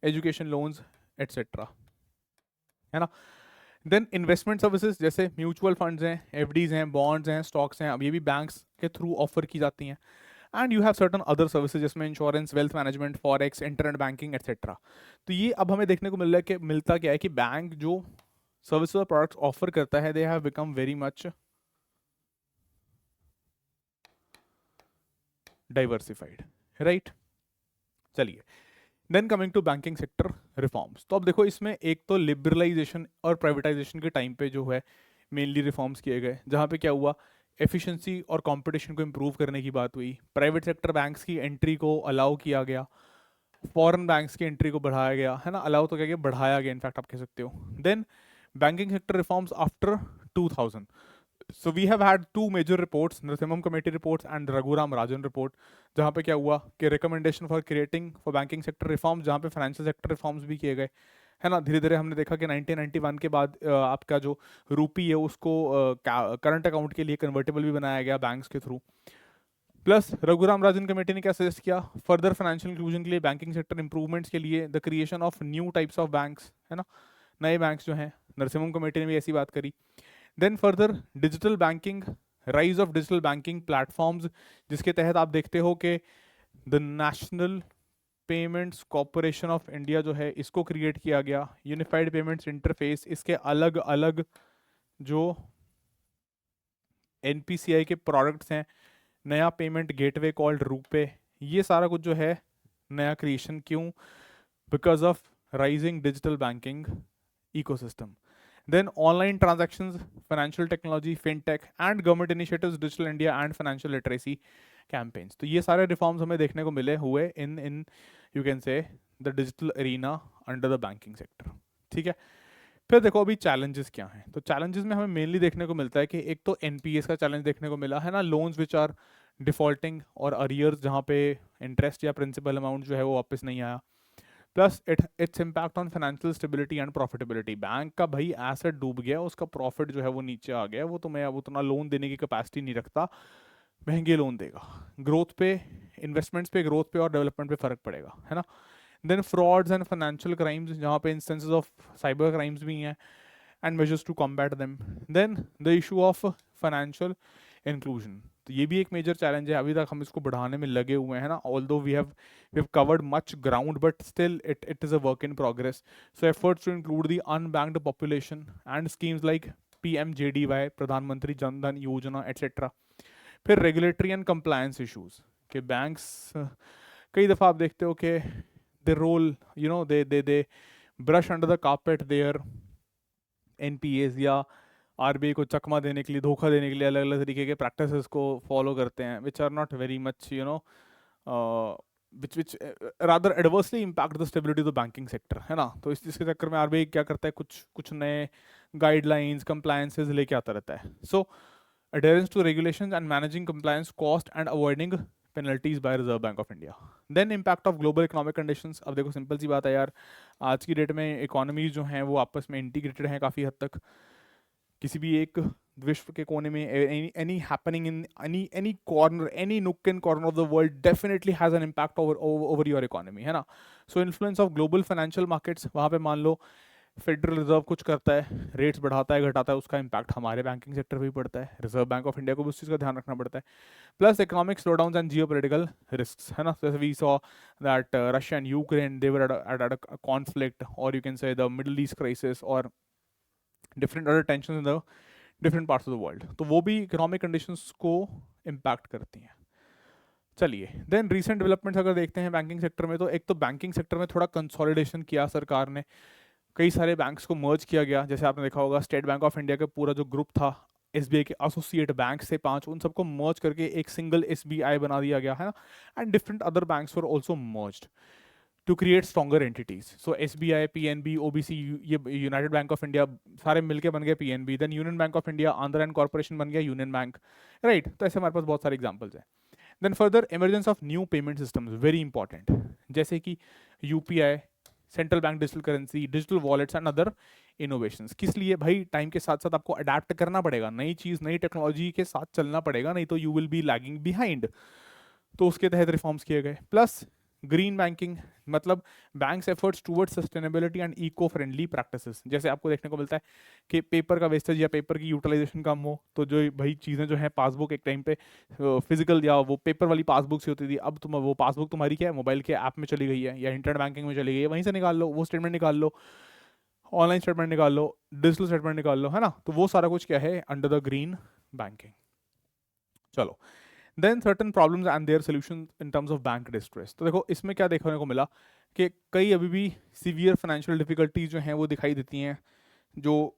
education loans, etcetera, है ना। देन इन्वेस्टमेंट सर्विसेज, जैसे म्यूचुअल फंड्स हैं, FDs हैं, बॉन्ड्स हैं, स्टॉक्स हैं, अब ये भी बैंक्स के थ्रू ऑफर की जाती हैं। And you have certain other services जिसमें insurance, wealth management, forex, internet banking etcetera. तो ये अब हमें देखने को मिल रहा है कि मिलता क्या है कि बैंक जो सर्विसेज और प्रोडक्ट्स ऑफर करता है, they have become very much diversified, right. चलिए, then coming to banking sector reforms. तो अब देखो इसमें एक तो लिबरलाइजेशन और प्राइवेटाइजेशन के टाइम पे जो है मेनली रिफॉर्म्स किए गए, जहाँ पे क्या हुआ, एफिशिएंसी और कंपटीशन को इम्प्रूव करने की बात हुई, प्राइवेट सेक्टर बैंक्स की एंट्री को अलाउ किया गया, फॉरेन बैंक्स की एंट्री को बढ़ाया गया, है ना, अलाउ तो क्या गया, बढ़ाया गया इनफैक्ट आप कह सकते हो। Then banking sector reforms after 2000। So we have had two major reports, Narasimham Committee reports and Raghuram Rajan report, जहाँ पे क्या हुआ कि recommendation for creating for banking sector reforms, जहाँ पे फाइनेंशियल सेक्टर रिफॉर्म्स भी किए गए, है ना। धीरे धीरे हमने देखा कि 1991 के बाद आपका जो रूपी है उसको करंट अकाउंट के लिए कन्वर्टेबल भी बनाया गया बैंक्स के through. Plus Raghuram Rajan committee ने क्या सजेस्ट किया, फर्दर फाइनेंशियल इंक्लूजन के लिए, बैंकिंग सेक्टर इंप्रूवमेंट्स के लिए, the creation of new types of banks, है ना, नए बैंक्स जो हैं। नरसिम्हम कमेटी ने भी ऐसी बात करी। Then further digital banking, rise of digital banking platforms, जिसके तहत आप देखते हो कि the national payments corporation of India जो है इसको क्रिएट किया गया, यूनिफाइड पेमेंट्स इंटरफेस, इसके अलग अलग जो एनपीसीआई के प्रोडक्ट्स हैं, नया पेमेंट गेटवे कॉल्ड रूपे, ये सारा कुछ जो है नया क्रिएशन। क्यों? Because of rising digital banking ecosystem. Then online transactions, financial technology, fintech and government initiatives, Digital India and financial literacy campaigns. तो ये सारे रिफॉर्म्स हमें देखने को मिले हुए in you can say the digital arena under the banking sector, ठीक है। फिर देखो अभी चैलेंजेस क्या हैं। तो चैलेंजेस में हमें मेनली देखने को मिलता है कि एक तो एनपीएस का चैलेंज देखने को मिला है ना, लोन्स विच आर डिफॉल्टिंग और अरियर्स, जहाँ पे इंटरेस्ट या प्रिंसिपल अमाउंट जो है वो वापस नहीं आया। Plus its impact on financial stability and profitability. Bank का भाई एसेट डूब गया, उसका प्रॉफिट जो है वो नीचे आ गया, वो तुम्हें अब उतना लोन देने की कैपेसिटी नहीं रखता, महंगे लोन देगा, ग्रोथ पे, इन्वेस्टमेंट्स पे, ग्रोथ पे और डेवलपमेंट पे फर्क पड़ेगा, है ना। Then frauds and financial crimes, जहाँ पे इंस्टेंसेस ऑफ साइबर क्राइम्स भी हैं, and measures to combat them. Then the issue of financial inclusion, तो ये भी एक मेजर चैलेंज है, अभी तक हम इसको बढ़ाने में लगे हुए हैं ना, although we have covered much ground but still it is a work in progress. So efforts to include the unbanked population and schemes like PMJDY, Pradhan Mantri Jan Dhan Yojana etcetera. फिर रेगुलेटरी एंड कंप्लायंस इशूज़ के बैंक्स कई दफ़ा आप देखते हो कि they roll you know they brush under the carpet their NPS, या RBI को चकमा देने के लिए, धोखा देने के लिए अलग अलग तरीके के प्रैक्टिसेस को फॉलो करते हैं, which are not very much you know which rather adversely impact the stability of the banking sector, है ना। तो इसके चक्कर में आरबीआई क्या करता है, कुछ नए गाइडलाइंस, कंप्लायंसेस लेके आता रहता है। सो adherence to regulations and managing compliance cost and avoiding penalties by Reserve Bank of India. Then impact of global economic conditions। अब देखो सिंपल सी बात है यार, आज की डेट में इकोनॉमीज जो हैं वो आपस में इंटीग्रेटेड हैं काफ़ी हद तक। किसी भी एक विश्व के कोने में any happening in any corner, any nook and corner of the world definitely has an impact over your economy, है ना। So influence of global financial markets, वहाँ पे मान लो फेडरल रिजर्व कुछ करता है, रेट्स बढ़ाता है, घटाता है, उसका इम्पैक्ट हमारे बैंकिंग सेक्टर पे भी पड़ता है, रिजर्व बैंक ऑफ इंडिया को भी उस चीज़ का ध्यान रखना पड़ता है। Plus economic slowdown and geopolitical risks, है ना। जैसे we saw that Russia and Ukraine, they were at a conflict, और you can say the Middle East crisis और different other tension in the different parts of the world, तो वो भी economic conditions को impact करती हैं। चलिए, then recent developments अगर देखते हैं बैंकिंग सेक्टर में, तो एक तो बैंकिंग सेक्टर में थोड़ा कंसोलिडेशन किया सरकार ने, कई सारे बैंक्स को मर्ज किया गया। जैसे आपने देखा होगा स्टेट बैंक ऑफ इंडिया का पूरा जो ग्रुप था, एसबीआई के एसोसिएट बैंक से 5, उन सबको मर्ज करके एक सिंगल एसबीआई बना दिया गया है ना, and different other banks were also merged to create stronger entities. So SBI, PNB, OBC, ये यूनाइटेड बैंक ऑफ इंडिया सारे मिलके बन गए PNB. Then Union Bank of India, Andhra and Corporation बन गया यूनियन बैंक, राइट। तो ऐसे हमारे पास बहुत सारे एग्जाम्पल्स हैं। Then further emergence of new payment systems, very important, जैसे कि UPI, central bank digital currency, digital wallets and other innovations. किस लिए भाई? टाइम के साथ साथ आपको अडेप्ट करना पड़ेगा, नई चीज़, नई टेक्नोलॉजी के साथ चलना पड़ेगा, नहीं तो you will be lagging behind. तो उसके तहत रिफॉर्म्स किए गए। प्लस ग्रीन बैंकिंग मतलब banks efforts towards sustainability and eco friendly practices. जैसे आपको देखने को मिलता है कि पेपर का वेस्टेज या पेपर की यूटिलाइजेशन कम हो, तो जो भाई चीज़ें जो है पासबुक एक टाइम पे फिजिकल या वो पेपर वाली पासबुक से होती थी, अब तुम वो पासबुक तुम्हारी क्या है मोबाइल के ऐप में चली गई है या इंटरनेट बैंकिंग में चली गई है, वहीं से निकाल लो, वो स्टेटमेंट निकाल लो, ऑनलाइन स्टेटमेंट निकाल लो, डिजिटल स्टेटमेंट निकाल लो, है ना। तो वो सारा कुछ क्या है अंडर द ग्रीन बैंकिंग। चलो, then certain problems and their solution in terms of bank distress. तो देखो इसमें क्या देखने को मिला कि कई अभी भी सीवियर फाइनेंशियल डिफिकल्टीज जो हैं वो दिखाई देती हैं, जो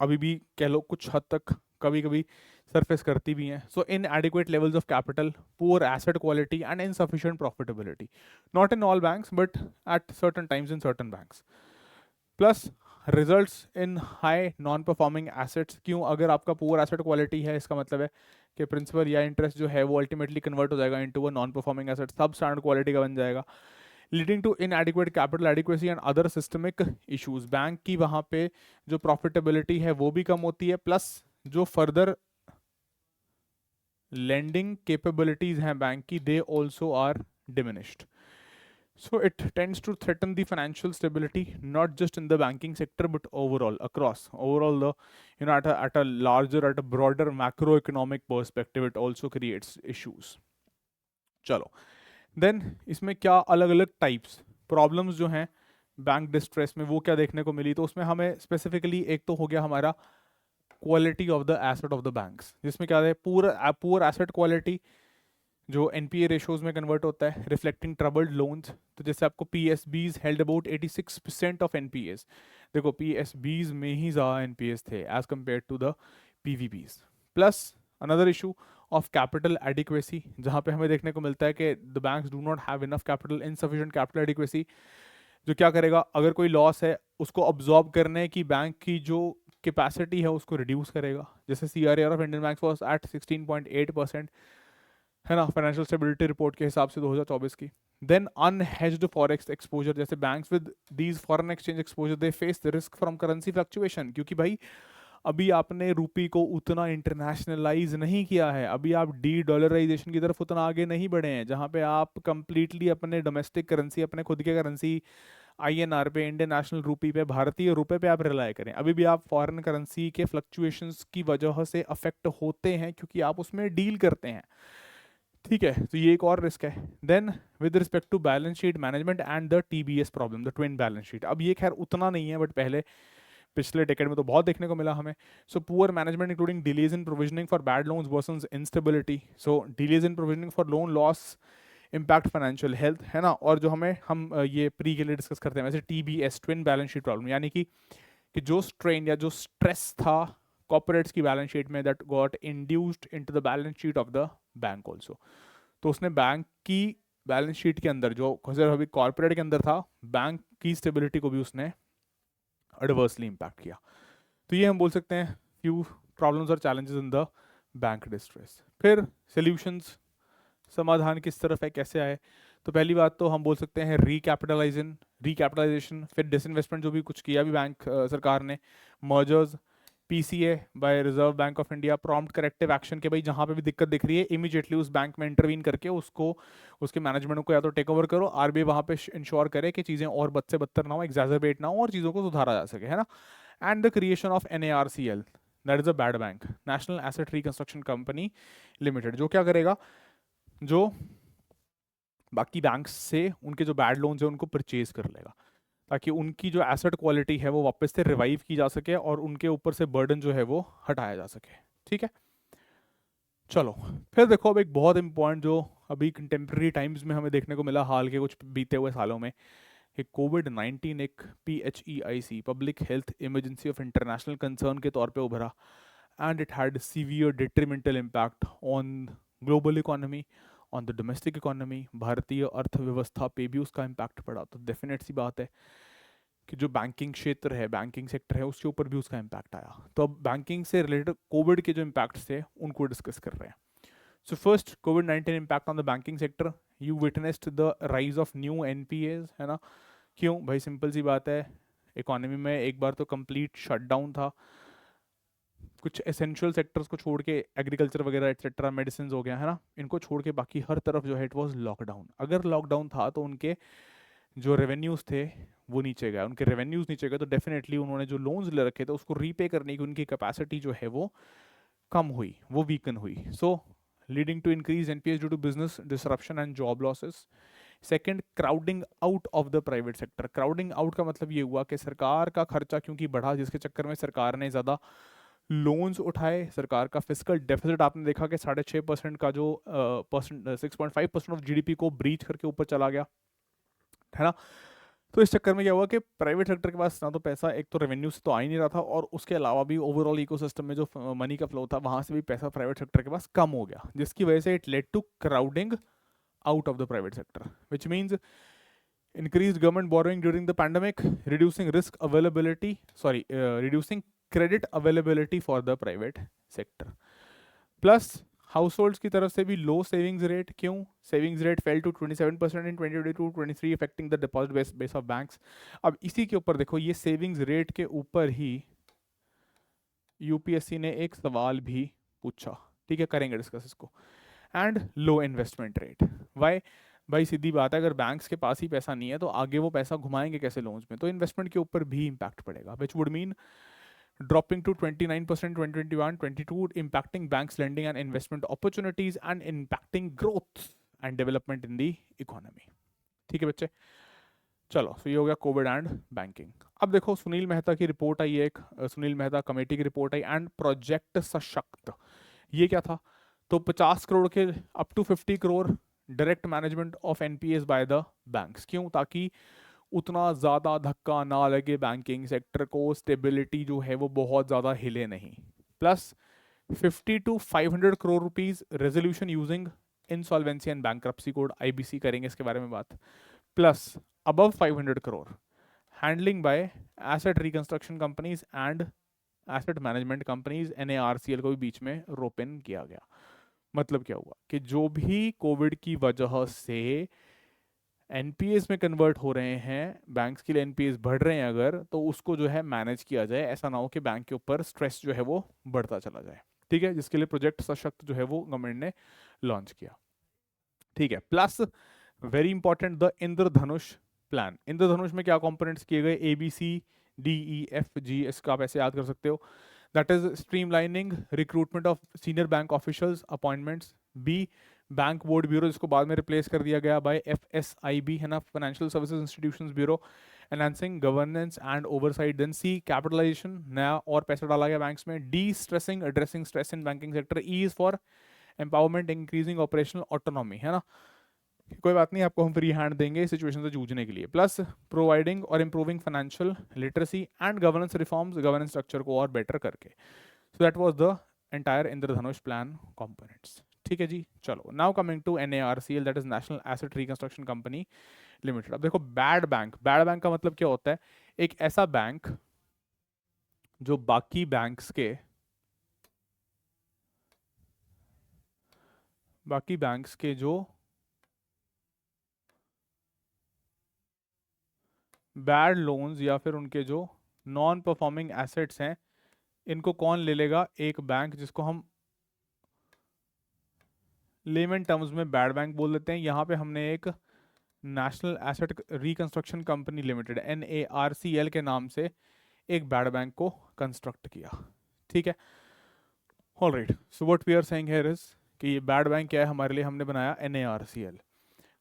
अभी भी कह लो कुछ हद तक कभी कभी सरफेस करती भी हैं। So inadequate levels of capital, poor asset quality and insufficient profitability, not in all banks but at certain times in certain banks. Plus results in high non performing assets. क्यों? अगर आपका poor asset quality है, इसका मतलब है कि principal या interest जो है वो अल्टीमेटली कन्वर्ट हो जाएगा into a non performing asset, substandard quality का बन जाएगा, leading to inadequate capital adequacy and other systemic issues. Bank की वहां पे जो प्रॉफिटेबिलिटी है वो भी कम होती है, प्लस जो फर्दर लेंडिंग कैपेबिलिटीज हैं बैंक की, they also are diminished. So it tends to threaten the financial stability, not just in the banking sector, but overall, across, overall the, at a larger, at a broader macroeconomic perspective, it also creates issues. चलो, then इसमें क्या अलग अलग types problems जो हैं bank distress में वो क्या देखने को मिली, तो उसमें हमें स्पेसिफिकली एक तो हो गया हमारा quality of the asset of the banks, जिसमें क्या है पुअर एसेट क्वालिटी जो एनपीए रेशोज में कन्वर्ट होता है, रिफ्लेक्टिंग ट्रबल्ड लोन्स। तो जैसे आपको PSBs held about 86% of NPAs, देखो पीएसबीज में ही ज़्यादा एनपीएस थे as compared to the PVBs. Plus another issue of capital adequacy, जहाँ पे हमें देखने को मिलता है कि the banks do not have enough capital, insufficient capital adequacy, जो क्या करेगा अगर कोई लॉस है उसको अब्जॉर्ब करने की बैंक की जो कैपेसिटी है उसको रिड्यूस करेगा। जैसे CRR of Indian banks was at 16.8%, है ना, फाइनेंशियल स्टेबिलिटी रिपोर्ट के हिसाब से 2024 की। देन अनहेज्ड फॉरेक्स एक्सपोजर, जैसे banks with these foreign exchange exposure they face the risk from currency fluctuation, क्योंकि भाई अभी आपने रूपी को उतना इंटरनेशनलाइज नहीं किया है, अभी आप डी डॉलराइजेशन की तरफ उतना आगे नहीं बढ़े हैं जहाँ पे आप कंप्लीटली अपने डोमेस्टिक करेंसी, अपने खुद के करेंसी आईएनआर पे, इंडियन नेशनल रूपी पे, भारतीय रुपए पे आप रिलाय करें। अभी भी आप फॉरेन करेंसी के फ्लक्चुएशंस की वजह से अफेक्ट होते हैं क्योंकि आप उसमें डील करते हैं, ठीक है। तो ये एक और रिस्क है। Then with respect to balance sheet management and the TBS problem, the twin balance sheet, अब ये खैर उतना नहीं है बट पहले पिछले डेकेड में तो बहुत देखने को मिला हमें। So poor management including delays in provisioning for bad loans versions instability, so delays in provisioning for loan loss impact financial health, है ना। और जो हम ये प्री के लिए डिस्कस करते हैं वैसे TBS, twin balance sheet problem, यानी कि जो स्ट्रेन या जो स्ट्रेस था कॉर्पोरेट्स की बैलेंस शीट में, that got induced into the balance sheet of the bank also. तो उसने बैंक की बैलेंस शीट के अंदर जो अभी कॉर्पोरेट के अंदर था, बैंक की स्टेबिलिटी को भी उसने एडवर्सली इम्पैक्ट किया। तो ये हम बोल सकते हैं फ्यू प्रॉब्लम्स और challenges in the bank distress. फिर सॉल्यूशंस, समाधान किस तरफ है, कैसे आए, तो पहली बात तो हम बोल सकते हैं रिकैपिटलाइजेशन, फिर डिसइन्वेस्टमेंट जो भी कुछ किया भी बैंक सरकार ने, mergers, PCA by Reserve Bank of India, prompt corrective action के भाई जहाँ पे भी दिक्कत दिख रही है इमीडिएटली उस बैंक में इंटरवीन करके उसको, उसके मैनेजमेंट को या तो टेक ओवर करो, आरबीआई वहाँ पे इंश्योर करे कि चीज़ें और बद से बदतर ना हो, एग्जैजरबेट ना हो और चीज़ों को सुधारा जा सके, है ना। And the creation of NARCL, that is a bad bank, national Asset Reconstruction Company limited, जो क्या करेगा, जो बाकी बैंक्स से उनके जो बैड लोन्स हैं उनको परचेज कर लेगा ताकि उनकी जो एसेट क्वालिटी है वो वापस से रिवाइव की जा सके और उनके ऊपर से बर्डन जो है वो हटाया जा सके, ठीक है। चलो फिर देखो, अब एक बहुत इंपॉर्टेंट जो अभी कंटेम्प्रेरी टाइम्स में हमें देखने को मिला हाल के कुछ बीते हुए सालों में, कि कोविड-19 एक PHEIC, public health emergency of international concern के तौर पे उभरा, and it had severe detrimental impact on global economy, on the domestic economy, भारतीय अर्थव्यवस्था पे भी उसका इम्पैक्ट पड़ा। तो डेफिनेट सी बात है कि जो बैंकिंग क्षेत्र है, बैंकिंग सेक्टर है, उसके ऊपर भी उसका इम्पैक्ट आया। तो अब बैंकिंग से रिलेटेड कोविड के जो इम्पैक्ट्स थे उनको डिस्कस कर रहे हैं। So first, covid impact on the banking sector, you witnessed the rise of new NPAs, है ना। क्यों भाई? सिंपल सी बात है, इकोनॉमी में एक बार तो कंप्लीट शटडाउन था, कुछ एसेंशियल सेक्टर्स को छोड़ के, एग्रीकल्चर वगैरह एटसेट्रा, मेडिसिन हो गया है ना, इनको छोड़ के बाकी हर तरफ जो है इट वाज लॉकडाउन। अगर लॉकडाउन था तो उनके जो रेवेन्यूज थे वो नीचे गए, उनके रेवेन्यूज नीचे गए तो डेफिनेटली उन्होंने जो लोन्स ले रखे थे उसको रीपे करने की उनकी कैपेसिटी जो है वो कम हुई, वो वीकन हुई। So leading to increase NPAs due to business disruption and job losses. Second, crowding out of the private sector. Crowding out का मतलब ये हुआ कि सरकार का खर्चा क्योंकि बढ़ा, जिसके चक्कर में सरकार ने ज़्यादा लोन्स उठाए, सरकार का फिजिकल डेफिसिट आपने देखा कि 6.5% का जो परसेंट 6.5% ऑफ जीडीपी को ब्रीच करके ऊपर चला गया, है ना। तो इस चक्कर में क्या हुआ कि प्राइवेट सेक्टर के पास ना तो पैसा, एक तो रेवेन्यू से तो आ ही नहीं रहा था, और उसके अलावा भी ओवरऑल इकोसिस्टम में जो मनी का फ्लो था वहां से भी पैसा प्राइवेट सेक्टर के पास कम हो गया, जिसकी वजह से it led to crowding out of the private sector, which means increased government borrowing during the pandemic, reducing risk availability, reducing credit availability for the private sector. Plus households की तरफ से भी लो सेविंग्स रेट। क्यों? Savings rate fell to 27% in 2022-23 affecting the deposit base of banks. अब इसी के ऊपर देखो, ये सेविंग्स रेट के ऊपर ही यूपीएससी ने एक सवाल भी पूछा, ठीक है, करेंगे डिस्कस इसको। And low investment rate. Why? भाई सीधी बात है, अगर बैंक्स के पास ही पैसा नहीं है तो आगे वो पैसा घुमाएंगे कैसे लोन्स में, तो इन्वेस्टमेंट के ऊपर भी इम्पैक्ट पड़ेगा, which would mean dropping to 29% 2021-22, impacting banks lending and investment opportunities and impacting growth and development in the economy। ठीक है बच्चे, चलो, तो ये हो गया कोविड एंड बैंकिंग। अब देखो सुनील मेहता की रिपोर्ट आई, एक सुनील मेहता कमेटी की रिपोर्ट आई, एंड प्रोजेक्ट सशक्त। ये क्या था? तो 50 करोड़ के up to 50 crore direct management of NPS by the banks. क्यों? ताकि उतना ज़्यादा धक्का ना लगे बैंकिंग सेक्टर को, स्टेबिलिटी जो है वो बहुत ज़्यादा हिले नहीं। Plus 50 to 500 crore rupees resolution using insolvency and bankruptcy code, IBC, करेंगे इसके बारे में बात। Plus above 500 crore handling bye asset reconstruction companies and asset management companies, NARCL को भी बीच में रोप इन किया गया। मतलब क्या हुआ कि जो भी कोविड की वजह से एनपीएस में कन्वर्ट हो रहे हैं, बैंक्स के लिए एनपीएस बढ़ रहे हैं अगर, तो उसको जो है मैनेज किया जाए, ऐसा ना हो कि बैंक के ऊपर स्ट्रेस जो है वो बढ़ता चला जाए। ठीक है, जिसके लिए प्रोजेक्ट सशक्त जो है वो गवर्नमेंट ने लॉन्च किया। ठीक है, plus very important the Indradhanush plan. Indradhanush में क्या कंपोनेंट्स किए गए? A B C D E F G, इसका आप ऐसे याद कर सकते हो। That is streamlining recruitment of senior bank officials appointments. B, bank board bureau, जिसको बाद में रिप्लेस कर दिया गया बाय एफएसआईबी, है ना, financial services institutions bureau, enhancing governance and oversight. Then C, capitalisation, नया और पैसा डाला गया बैंक्स में। D, stressing addressing stress in banking sector. E is for empowerment increasing operational autonomy, है ना, कोई बात नहीं, आपको हम फ्री हैंड देंगे सिचुएशन से जूझने के लिए। प्लस प्रोवाइडिंग और improving financial literacy and governance reforms, governance structure को और बेटर करके। So that was the entire Indradhanush plan components. ठीक है जी, चलो, now coming to NARCL, that is National Asset Reconstruction Company Limited. अब देखो, बैड बैंक, बैड बैंक का मतलब क्या होता है? एक ऐसा बैंक जो बाकी बैंक्स के जो बैड लोन्स या फिर उनके जो नॉन परफॉर्मिंग एसेट्स हैं, इनको कौन ले लेगा? एक बैंक, जिसको हम लेमन टर्म्स में बैड बैंक बोल देते हैं। यहाँ पे हमने एक national Asset Reconstruction Company limited, NARCL के नाम से एक बैड बैंक को कंस्ट्रक्ट किया। ठीक है, alright. So what we are saying here is कि ये बैड बैंक क्या है हमारे लिए, हमने बनाया एनएआरसीएल।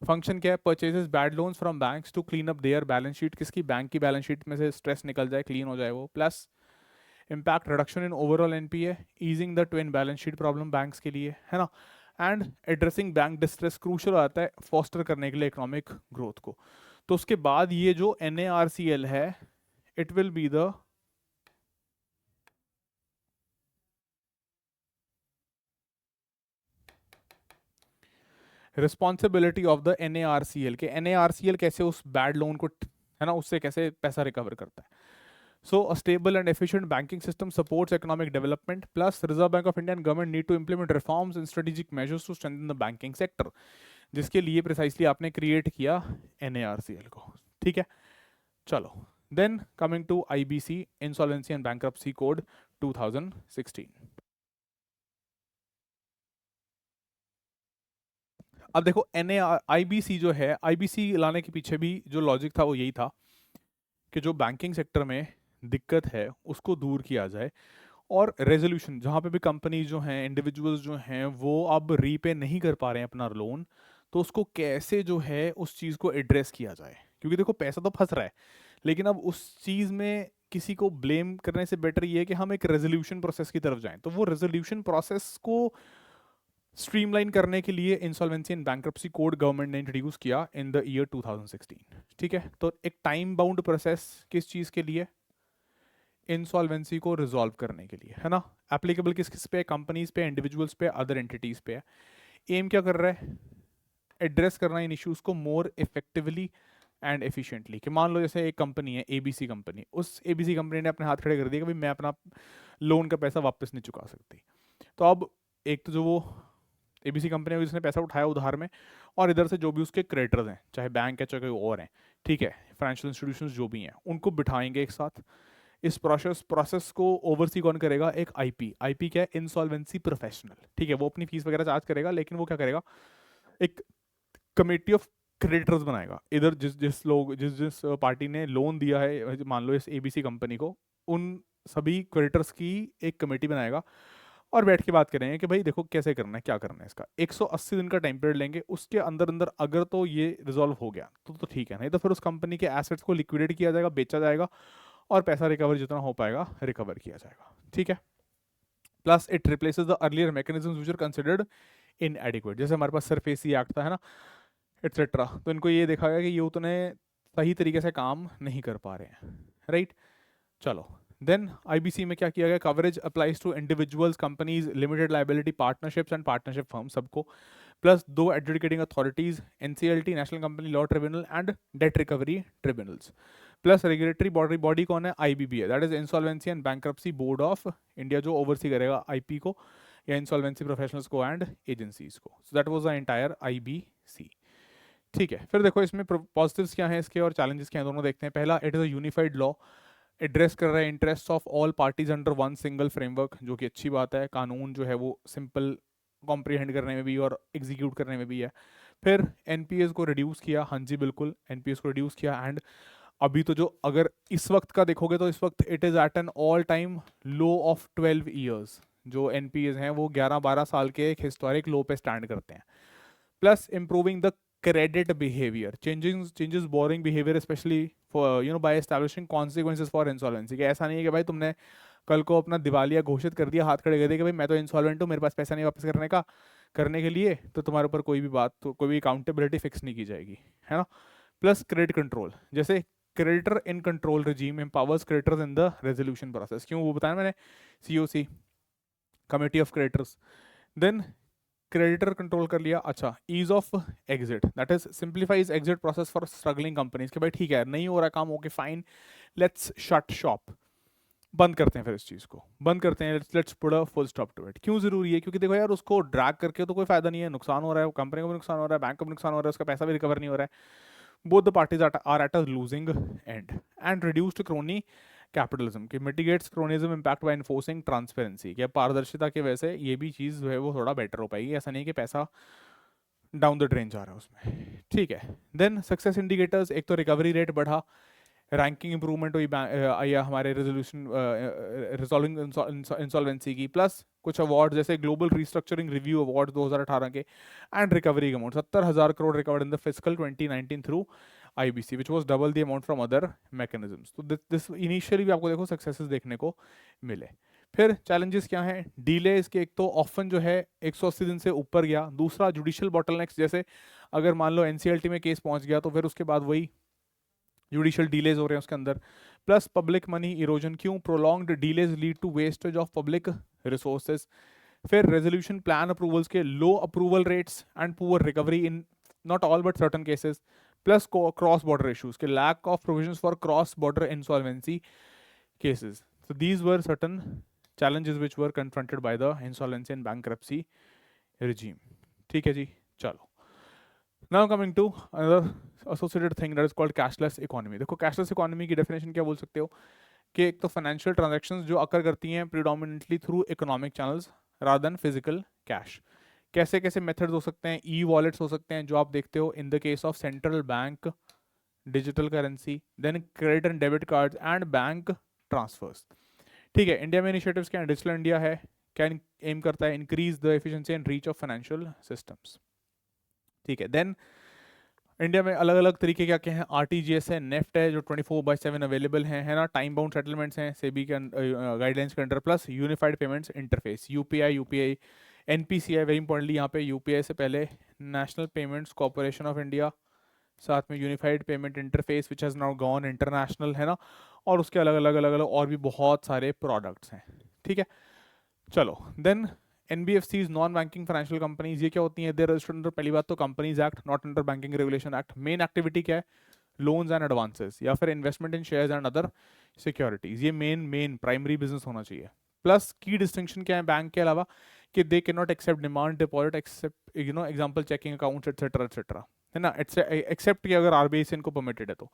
फंक्शन क्या है? Purchases bad loans from banks to clean up their balance sheet. किसकी? बैंक की बैलेंस शीट में से स्ट्रेस निकल जाए, क्लीन हो जाए वो। Plus impact reduction in overall NPA, easing the twin balance sheet problem banks के लिए, है ना, and addressing bank distress, crucial आता है फॉस्टर करने के लिए इकोनॉमिक ग्रोथ को। तो उसके बाद ये जो एनएआरसीएल है, it will be the responsibility of the NARCL के एनएआरसीएल कैसे उस बैड लोन को, है ना, उससे कैसे पैसा रिकवर करता है। So a stable and efficient banking system supports economic development. Plus, Reserve Bank of India and government need to implement reforms and strategic measures to strengthen the banking sector. जिसके लिए precisely आपने create किया NARCL को। ठीक है, चलो, then coming to IBC, insolvency and bankruptcy code 2016। अब देखो एन आईबीसी जो है, आईबीसी लाने के पीछे भी जो लॉजिक था वो यही था कि जो बैंकिंग सेक्टर में दिक्कत है उसको दूर किया जाए, और रेजोल्यूशन जहाँ पे भी कंपनी जो हैं, इंडिविजुअल्स जो हैं, वो अब रीपे नहीं कर पा रहे हैं अपना लोन, तो उसको कैसे जो है उस चीज़ को एड्रेस किया जाए। क्योंकि देखो पैसा तो फंस रहा है, लेकिन अब उस चीज़ में किसी को ब्लेम करने से बेटर ये है कि हम एक रेजोल्यूशन प्रोसेस की तरफ जाएं। तो वो रेजोल्यूशन प्रोसेस को स्ट्रीमलाइन करने के लिए insolvency and bankruptcy code government ने इंट्रोड्यूस किया इन द ईयर 2016। ठीक है, तो एक टाइम बाउंड प्रोसेस किस चीज़ के लिए? इंसॉल्वेंसी को रिजॉल्व करने के लिए, है ना। एप्लीकेबल किस किस पे? कंपनीज पे, इंडिविजुअल्स पे, अदर एंटिटीज पे है। एम क्या कर रहा है? एड्रेस करना इन इश्यूज को मोर इफेक्टिवली एंड एफिशिएंटली। कि मान लो जैसे एक कंपनी है एबीसी कंपनी, उस एबीसी कंपनी ने अपने हाथ खड़े कर दिए कि भाई मैं अपना लोन का पैसा वापस नहीं चुका सकती। तो अब एक तो जो वो एबीसी कंपनी है जिसने पैसा उठाया उधार में, और इधर से जो भी उसके क्रेडिटर्स हैं, चाहे बैंक है चाहे कोई और हैं, ठीक है, फाइनेंशियल इंस्टीट्यूशंस जो भी हैं, उनको बिठाएंगे एक साथ। इस प्रोसेस को ओवरसी कौन करेगा? एक आईपी। आईपी क्या है? Insolvency professional. ठीक है, वो अपनी फीस वगैरह चार्ज करेगा, लेकिन वो क्या करेगा? एक कमेटी ऑफ क्रेडिटर्स बनाएगा। इधर जिस जिस लोग जिस जिस पार्टी ने लोन दिया है, मान लो इस एबीसी कंपनी को, उन सभी क्रेडिटर्स की एक कमेटी बनाएगा, और बैठ के बात करेंगे कि भाई देखो कैसे करना है, क्या करना है। इसका 180 दिन का टाइम पीरियड लेंगे, उसके अंदर अंदर अगर तो ये रिजॉल्व हो गया तो ठीक है, नहीं तो फिर उस कंपनी के एसेट्स को लिक्विडेट किया जाएगा, बेचा जाएगा, और पैसा रिकवर जितना हो पाएगा रिकवर किया जाएगा। ठीक है, plus it replaces the earlier mechanisms which are considered inadequate. जैसे हमारे पास सरफेसी एक्ट था, है ना, एटसेट्रा। तो इनको ये देखा गया कि ये उतने सही तरीके से काम नहीं कर पा रहे हैं, राइट। चलो, देन आईबीसी में क्या किया गया? Coverage applies to individuals, companies, limited liability partnerships and partnership firm, सबको। प्लस दो adjudicating authorities, NCLT national company law tribunal and debt recovery tribunals. Plus regulatory body body कौन है? IBBI, that is insolvency and bankruptcy board of India, जो oversee करेगा IP को या insolvency professionals को and agencies को। So that was the entire IBC. ठीक है, फिर देखो इसमें पॉजिटिव्स क्या हैं इसके और चैलेंजेस क्या हैं, दोनों देखते हैं। पहला, it is a unified law, address कर रहा है interest of all parties under one single framework, जो कि अच्छी बात है। कानून जो है वो सिंपल कॉम्प्रीहेंड करने में भी और एग्जीक्यूट करने में भी है। फिर एनपीएस को रिड्यूस किया, हाँ जी बिल्कुल, एनपीएस को रिड्यूस किया। एंड अभी तो जो अगर इस वक्त का देखोगे तो इस वक्त it is at an all time low of 12 years. जो एनपीएस हैं वो 11-12 साल के एक हिस्टोरिक लो पे स्टैंड करते हैं। Plus improving the credit behavior, changes borrowing behavior especially for by establishing consequences for insolvency। कि ऐसा नहीं है कि भाई तुमने कल को अपना दिवालिया घोषित कर दिया, हाथ खड़े कर दिया कि भाई मैं तो इंसॉल्वेंट हूँ, मेरे पास पैसा नहीं वापस करने के लिए, तो तुम्हारे ऊपर कोई भी बात, तो कोई भी अकाउंटेबिलिटी फिक्स नहीं की जाएगी, है ना। प्लस क्रेडिट कंट्रोल, जैसे creditor in control regime empowers creditors in the resolution process. क्यों? वो बताया मैंने, CoC, committee of creditors. Then creditor control कर लिया। अच्छा, ease of exit, that is simplifies exit process for struggling companies. कि भाई ठीक है, नहीं हो रहा काम, okay fine, let's shut shop, बंद करते हैं, फिर इस चीज़ को बंद करते हैं, let's put a full stop to it. क्यों जरूरी है? क्योंकि देखो यार, उसको ड्रैग करके तो कोई फायदा नहीं है, नुकसान हो रहा है, कंपनी को भी नुकसान हो रहा है, बैंक को भी नुकसान हो रहा है, उसका पैसा भी रिकवर नहीं हो रहा है। Both the parties are at a losing end. And reduced crony capitalism, कि mitigates cronyism impact by enforcing transparency. कि पारदर्शिता की वजह से ये भी चीज़ जो है वो थोड़ा बेटर हो पाएगी, ऐसा नहीं कि पैसा डाउन द ड्रेन जा रहा है उसमें। ठीक है, देन सक्सेस इंडिकेटर्स, एक तो रिकवरी रेट बढ़ा, रैंकिंग इंप्रूवमेंट हुई या हमारे रेजोल्यूशन रिजॉल्विंग इंसॉल्वेंसी की। प्लस कुछ अवार्ड जैसे ग्लोबल रिस्ट्रक्चरिंग रिव्यू अवार्ड 2018 के, and recovery amount 70,000 crore recovered in the physical 2019 through IBC, which was double the amount from other mechanisms. तो दिस इनिशियली भी आपको देखो सक्सेसेस देखने को मिले। फिर चैलेंजेस क्या हैं? डीले, इसके एक तो ऑफन जो है 180 दिन से ऊपर गया। दूसरा, जुडिशियल बॉटलनेक्स, जैसे अगर मान लो एनसीएलटी में केस पहुंच गया तो फिर उसके बाद वही जुडिशियल डीलेज हो रहे हैं उसके अंदर। प्लस पब्लिक मनी इरोजन, क्यों? Prolonged delays lead to wastage of public resources. फिर रेजोल्यूशन प्लान अप्रूवल्स के low approval rates and poor recovery in not all but certain cases. Plus cross border issues के lack of provisions for cross border insolvency cases. So these were certain challenges which were confronted by the insolvency and bankruptcy regime. ठीक है जी, चलो now coming to another associated thing that is called cashless economy. देखो cashless economy की definition क्या बोल सकते हो कि एक तो फाइनेंशियल ट्रांजैक्शंस जो अकर करती हैं predominantly through economic channels rather than physical cash. कैसे कैसे मेथड्स हो सकते हैं, ई वॉलेट्स हो सकते हैं जो आप देखते हो in the case of central bank digital currency, then credit and debit cards and bank transfers. ठीक है, इंडिया में इनिशिएटिव्स क्या है, डिजिटल इंडिया है, क्या एम करता है increase the efficiency and reach of financial systems. ठीक है, देन इंडिया में अलग अलग तरीके क्या क्या हैं, आरटीजीएस है, नेफ्ट है जो 24/7 अवेलेबल हैं, है ना, टाइम बाउंड सेटलमेंट्स हैं सेबी के गाइडलाइंस के under, plus unified payments interface UPI NPCI very importantly यहाँ पे यूपीआई से पहले national payments corporation of India, साथ में unified payment interface which has now gone international, है ना, और उसके अलग अलग और भी बहुत सारे प्रोडक्ट्स हैं। ठीक है, चलो then NBFCs non banking financial companies ये क्या होती हैं, दे रजिस्टर्ड अंडर, पहली बात तो companies act not under banking regulation act. Main activity क्या है, लोन्स एंड एडवांसेस या फिर investment in shares and other securities, ये मेन प्राइमरी बिजनेस होना चाहिए। प्लस की डिस्टिंक्शन क्या है बैंक के अलावा कि they can not accept demand deposit accept example checking accounts etcetera etcetera, है ना, एक्सेप्ट कि अगर आरबीआई से इनको परमिटेड है तो।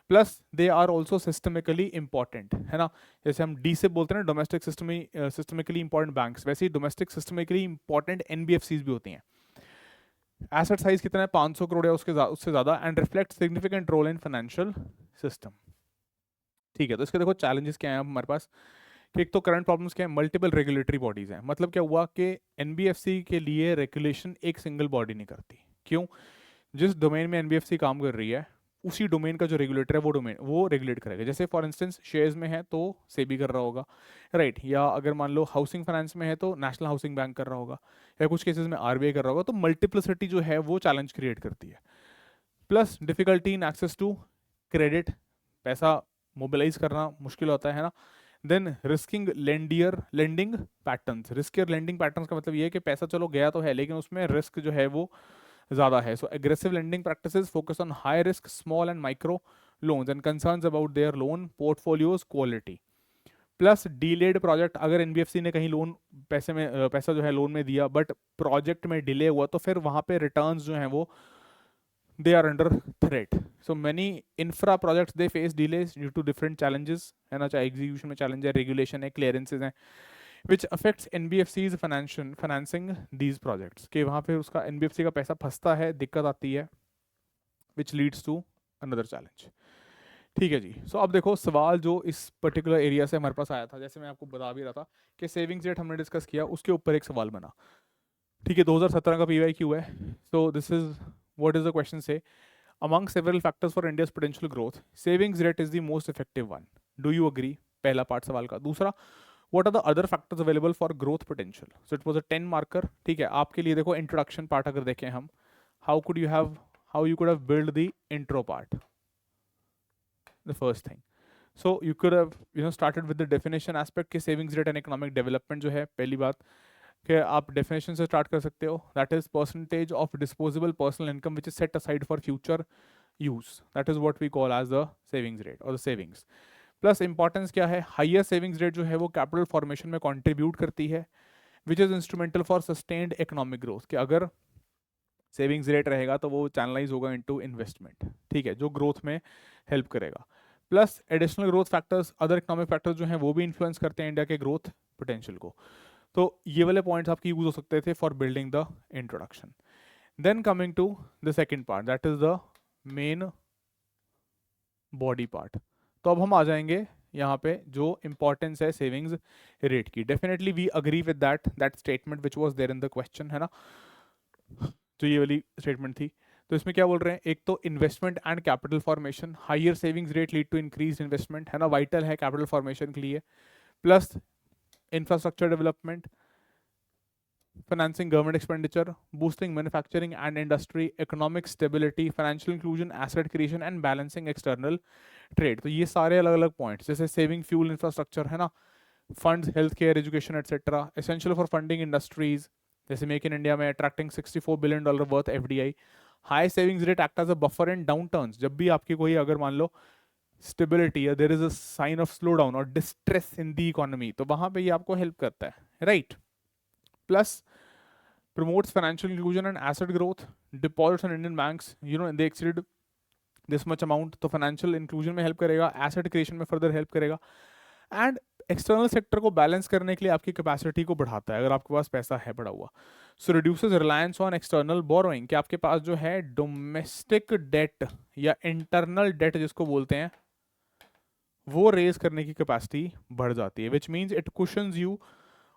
Plus they are also systemically important, है ना, जैसे हम डी से बोलते हैं ना डोमेस्टिक सिस्टमिकली इंपॉर्टेंट बैंक्स, वैसे ही डोमेस्टिक सिस्टमिकली इंपॉर्टेंट एनबीएफसीज भी होती हैं। एसेट साइज कितना है, 500 करोड़ या उससे ज्यादा, and reflect significant role in financial system. ठीक है, तो इसके देखो चैलेंजेस क्या हैं हमारे पास, कि एक तो करंट प्रॉब्लम्स क्या है, मल्टीपल रेगुलेटरी बॉडीज हैं। मतलब क्या हुआ कि एनबीएफसी के लिए रेगुलेशन एक सिंगल बॉडी नहीं करती। क्यों, जिस डोमेन में एनबीएफसी काम कर रही है उसी डोमेन का जो रेगुलेटर है वो रेगुलेट करेगा। जैसे फॉर इंस्टेंस शेयर्स में है तो सेबी कर रहा होगा, राइट, या अगर मान लो हाउसिंग फाइनेंस में है तो नेशनल हाउसिंग बैंक कर रहा होगा, या कुछ केसेस में आरबीआई कर रहा होगा। तो मल्टीप्लिसिटी जो है वो चैलेंज क्रिएट करती है। Plus difficulty in access to credit, पैसा मोबिलाइज करना मुश्किल होता है ना। Then risking lending patterns, riskier lending patterns का मतलब ये है कि पैसा चलो गया तो है लेकिन उसमें रिस्क जो है वो ज़्यादा है। So aggressive lending practices focus on high risk small and micro loans and concerns about their loan portfolios quality. Plus delayed project, अगर एनबीएफसी ने कहीं लोन पैसा जो है लोन में दिया बट प्रोजेक्ट में डिले हुआ तो फिर वहाँ पे रिटर्न्स जो हैं वो they are under threat. So many infra projects they face delays due to different challenges, है ना, चाहे एग्जीक्यूशन में चैलेंज है, रेगुलेशन है, क्लियरेंसेज हैं, which affects NBFC's financing these projects, कि वहाँ पे उसका NBFC का पैसा फंसता है, दिक्कत आती है, which leads to another challenge। ठीक है जी, सो अब देखो सवाल जो इस पर्टिकुलर एरिया से हमारे पास आया था, जैसे मैं आपको बता भी रहा था कि सेविंग्स रेट हमने डिस्कस किया, उसके ऊपर एक सवाल बना। ठीक है, 2017 का PYQ है। So this is what is the question से, among several factors for India's potential growth, savings rate is the most effective one. Do you agree? पहला पार्ट सवाल का। दूसरा, what are the other factors available for growth potential? So it was a 10 marker। ठीक है, आपके लिए देखो introduction part अगर देखें हम, how you could have built the intro part, the first thing. So you could have started with the definition aspect के savings rate and economic development जो है, पहली बात कि आप डेफिनेशन से स्टार्ट कर सकते हो, that is percentage of disposable personal income which is set aside for future use, that is what we call as the savings rate और द सेविंग्स। प्लस इंपॉर्टेंस क्या है, हाइयर सेविंग्स रेट जो है वो capital formation में contribute करती है which is instrumental for sustained economic growth, कि अगर सेविंग्स रेट रहेगा तो वो चैनलाइज होगा इनटू इन्वेस्टमेंट, ठीक है, जो ग्रोथ में हेल्प करेगा। Plus additional growth factors, other economic factors जो हैं वो भी इन्फ्लुएंस करते हैं इंडिया के ग्रोथ पोटेंशियल को। तो ये वाले पॉइंट्स आपके यूज हो सकते थे for building the introduction. Then coming to the second part, that is the main body part. तो अब हम आ जाएंगे यहाँ पे जो इंपॉर्टेंस है सेविंग्स रेट की। Definitely we agree with that statement which was there in the question, है ना, तो ये वाली स्टेटमेंट थी। तो इसमें क्या बोल रहे हैं, एक तो investment and capital formation, higher savings rate lead to increase investment, है ना, वाइटल है कैपिटल फॉर्मेशन के लिए। Plus infrastructure development, financing government expenditure, boosting manufacturing and industry, economic stability, financial inclusion, asset creation and balancing external trade। तो ये सारे अलग अलग पॉइंट्स, जैसे सेविंग फ्यूल इंफ्रास्ट्रक्चर, है ना, funds health care education etcetera, essential for funding industries, जैसे make in India में attracting $64 billion worth FDI। High savings rate act as a buffer in downturns, जब भी आपकी कोई अगर मान लो स्टेबिलिटी या there is a sign of slowdown और डिस्ट्रेस इन दी इकोनॉमी, तो वहां पे ये आपको हेल्प करता है, right. Plus promotes financial inclusion and asset growth. Deposits on Indian banks, they exceeded this much amount, तो financial inclusion में help करेगा, asset creation में further help करेगा, and एक्सटर्नल सेक्टर को बैलेंस करने के लिए आपकी कैपेसिटी को बढ़ाता है अगर आपके पास पैसा है पड़ा हुआ. So reduces reliance on external borrowing, कि आपके पास जो है डोमेस्टिक डेट या इंटरनल डेट जिसको बोलते हैं वो रेज करने की कैपेसिटी बढ़ जाती है, which means it cushions you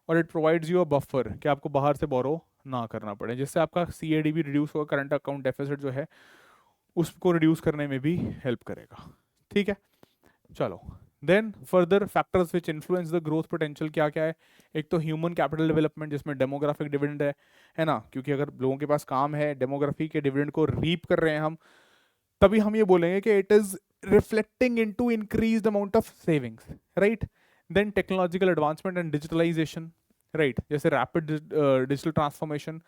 और it provides you a buffer कि आपको बाहर से बोरो ना करना पड़े, जिससे आपका CAD भी रिड्यूस होगा, करंट अकाउंट डेफिसिट जो है उसको रिड्यूस करने में भी हेल्प करेगा. ठीक है, चलो. Then further factors which influence the growth potential क्या क्या है. एक तो ह्यूमन कैपिटल डेवलपमेंट, जिसमें डेमोग्राफिक डिविडेंड है ना, क्योंकि अगर लोगों के पास काम है, डेमोग्राफी के डिविडेंड को रीप कर रहे हैं हम, तभी हम ये बोलेंगे कि it is reflecting into increased amount of savings, right. Then technological advancement and digitalization, right, जैसे rapid digital transformation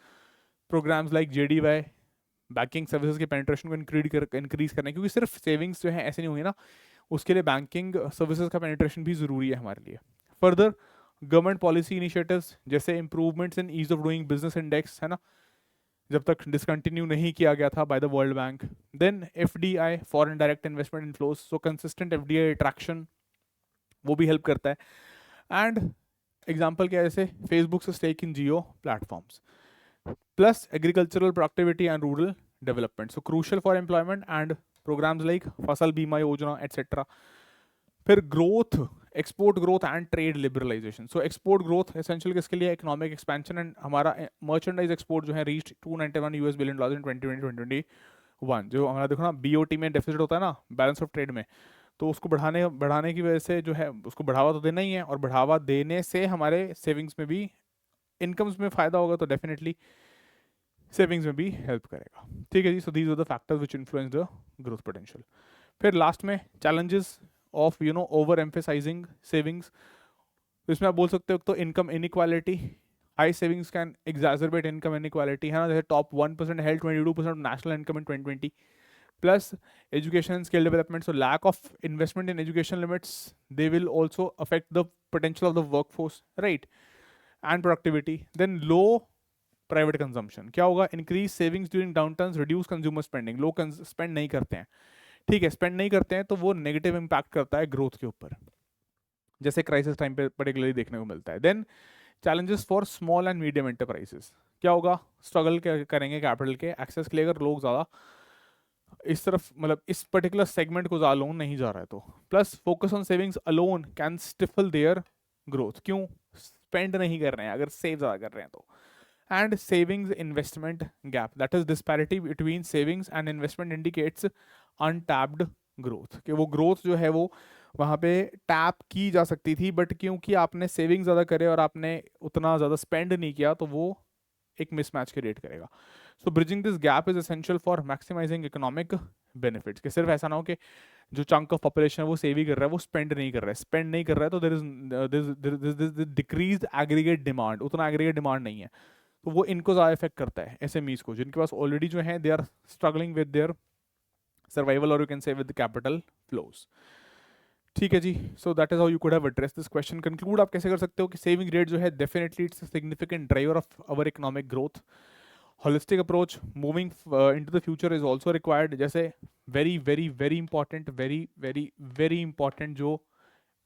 programs like JDY, banking services के पेनिट्रेशन को इंक्रीज करने, क्योंकि सिर्फ सेविंग्स जो है ऐसे नहीं होंगे ना, उसके लिए बैंकिंग सर्विसेज का पेनिट्रेशन भी ज़रूरी है हमारे लिए. फर्दर गवर्नमेंट पॉलिसी इनिशिएटिव्स जैसे improvements in ease of doing business index, है ना, जब तक डिसकंटिन्यू नहीं किया गया था by the World Bank. Then FDI, foreign direct investment inflows, so consistent FDI attraction वो भी हेल्प करता है. एंड एग्जाम्पल क्या है, जैसे फेसबुक से stake in Jio platforms, plus agricultural productivity and rural development, so crucial for employment and programs like Fasal Bima Yojana etcetera. फिर growth, export growth and trade liberalisation. So export growth essential किसके लिए, economic expansion, and हमारा merchandise export जो है reach $291 billion in 2020-2021. जो हमारा देखो ना BOT में डेफिसिट होता है ना, बैलेंस ऑफ ट्रेड में, तो उसको बढ़ाने की वजह से जो है उसको बढ़ावा तो देना ही है, और बढ़ावा देने से हमारे सेविंग्स में भी, इनकम्स में फ़ायदा होगा, तो डेफिनेटली सेविंग्स में भी हेल्प करेगा. ठीक है जी. So these are the factors which influence the growth potential. फिर लास्ट में challenges of over emphasizing savings. तो इसमें आप बोल सकते हो तो income inequality, high savings can exaggerate income inequality, है ना, जैसे top 1% held 22% of national income in 2020. Plus education skill development, so lack of investment in education limits, they will also affect the potential of the work force, right, and productivity. Then low private consumption, क्या होगा, increase savings during downturns, reduce consumer spending, लोग spend नहीं करते हैं. ठीक है, spend नहीं करते हैं तो वो नेगेटिव इंपैक्ट करता है ग्रोथ के ऊपर, जैसे क्राइसिस टाइम पे पर्टिकुलरली देखने को मिलता है. Then challenges for small and medium enterprises, क्या होगा, स्ट्रगल करेंगे कैपिटल के एक्सेस के लिए, अगर लोग ज़्यादा इस तरफ, मतलब इस पर्टिकुलर सेगमेंट को ज़्यादा लोन नहीं जा रहा है तो. Plus focus on savings alone can stifle their growth, क्यों, स्पेंड नहीं कर रहे हैं, अगर सेव ज़्यादा कर रहे हैं तो. And savings investment gap, that is disparity between savings and investment indicates untapped growth, कि वो ग्रोथ जो है वो वहाँ पे टैप की जा सकती थी, बट क्योंकि आपने सेविंग ज़्यादा करे और आपने उतना ज़्यादा स्पेंड नहीं किया, तो वो एक मिसमैच क्रिएट करेगा. So bridging this gap is essential for maximizing economic benefits, कि सिर्फ ऐसा ना हो कि जो चंक ऑफ पॉपुलेशन है वो सेव ही कर रहा है, वो स्पेंड नहीं कर रहा है. स्पेंड नहीं कर रहा है तो there is decrease aggregate demand, उतना एग्रीगेट डिमांड नहीं है, तो वो इनको ज़्यादा इफेक्ट करता है, SMEs को, जिनके पास ऑलरेडी जो है they are struggling with their survival, और you can say with capital flows. ठीक है जी. So that is how you could have address this question. Conclude आप कैसे कर सकते हो कि सेविंग रेट जो है definitely it's a significant driver of our economic growth. Holistic approach moving into the future is also required, जैसे very very very important, very very very important जो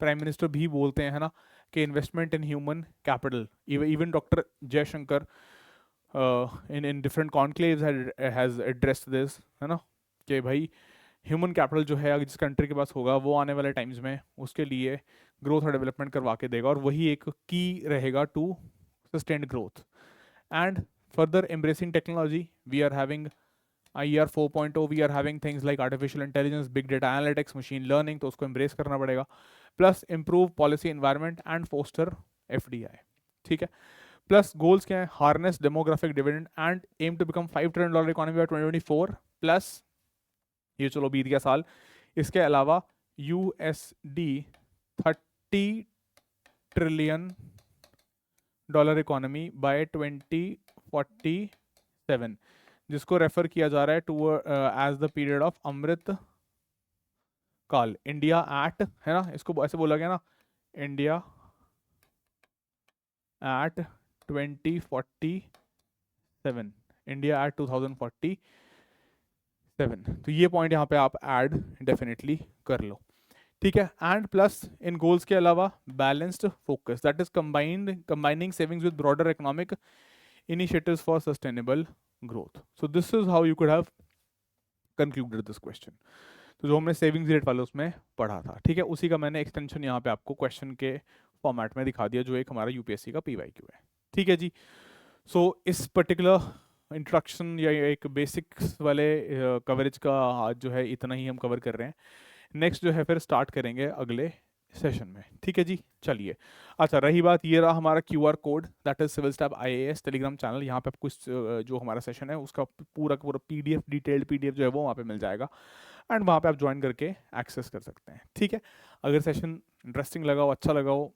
प्राइम मिनिस्टर भी बोलते हैं, है ना, कि investment in human capital. Even doctor Jaishankar in different conclaves has addressed this, है ना, कि भाई ह्यूमन कैपिटल जो है जिस कंट्री के पास होगा वो आने वाले टाइम्स में उसके लिए ग्रोथ और डेवलपमेंट करवा के देगा, और वही एक की रहेगा to sustained growth. And further embracing technology, we are having IER 4.0, we are having things like artificial intelligence, big data analytics, machine learning, तो उसको एम्ब्रेस करना पड़ेगा. Plus improve policy environment and foster FDI. ठीक है. Plus goals क्या है, harness demographic dividend and aim to become $5 trillion economy by 2024. Plus ये चलो बीत गया साल, इसके अलावा USD $30 ट्रिलियन इकोनॉमी बाय 2047, जिसको रेफर किया जा रहा है to as the period of Amrit Kaal. India eight, है ना, इसको ऐसे बोला गया ना, इंडिया एट 2047 7, इंडिया एट 2047, तो ये पॉइंट यहाँ पे आप ऐड डेफिनेटली कर लो, ठीक है। एंड प्लस इन गोल्स के अलावा balanced focus, that is combining savings with broader economic initiatives for sustainable growth. So this is how you could have concluded this question. तो जो हमने सेविंग्स रेट वाला उसमें पढ़ा था, ठीक है, उसी का मैंने एक्सटेंशन यहाँ पे आपको क्वेश्चन के फॉर्मेट में दिखा दिया, जो एक हमारा यूपीएससी का पीवाईक्यू है, ठीक है जी। सो इस पर्टिकुलर इंट्रोडक्शन या एक बेसिक्स वाले कवरेज का आज जो है इतना ही हम कवर कर रहे हैं। नेक्स्ट जो है फिर स्टार्ट करेंगे अगले सेशन में, ठीक है जी। चलिए, अच्छा रही बात, ये रहा हमारा QR code, that is civil स्टैप IAS टेलीग्राम चैनल। यहाँ पे आपको जो हमारा सेशन है उसका पूरा का पूरा PDF, डिटेल्ड PDF जो है वो वहाँ पे मिल जाएगा, एंड वहाँ पे आप ज्वाइन करके एक्सेस कर सकते हैं, ठीक है। अगर सेशन इंटरेस्टिंग लगा हो, अच्छा लगा हो,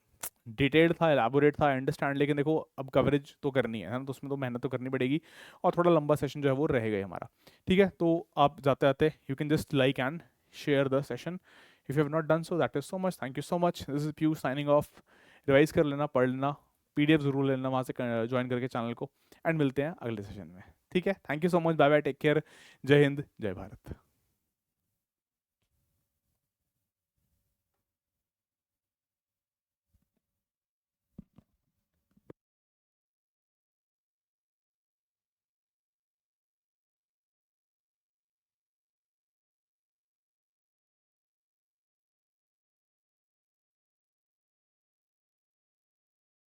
डिटेल्ड था, एलैबोरेट था, अंडरस्टैंड, लेकिन देखो अब कवरेज तो करनी है ना, तो उसमें तो मेहनत तो करनी पड़ेगी, और थोड़ा लंबा सेशन जो है वो रहेगा ही हमारा, ठीक है। तो आप जाते जाते you can just like and share the session if you have not done so, that is so much, thank you so much, this is Piyush signing off. Revise कर लेना, पढ़ लेना, PDF जरूर लेना वहाँ से ज्वाइन करके चैनल को, एंड मिलते हैं अगले सेशन में, ठीक है। Thank you so much, bye bye, take care, जय हिंद, जय भारत।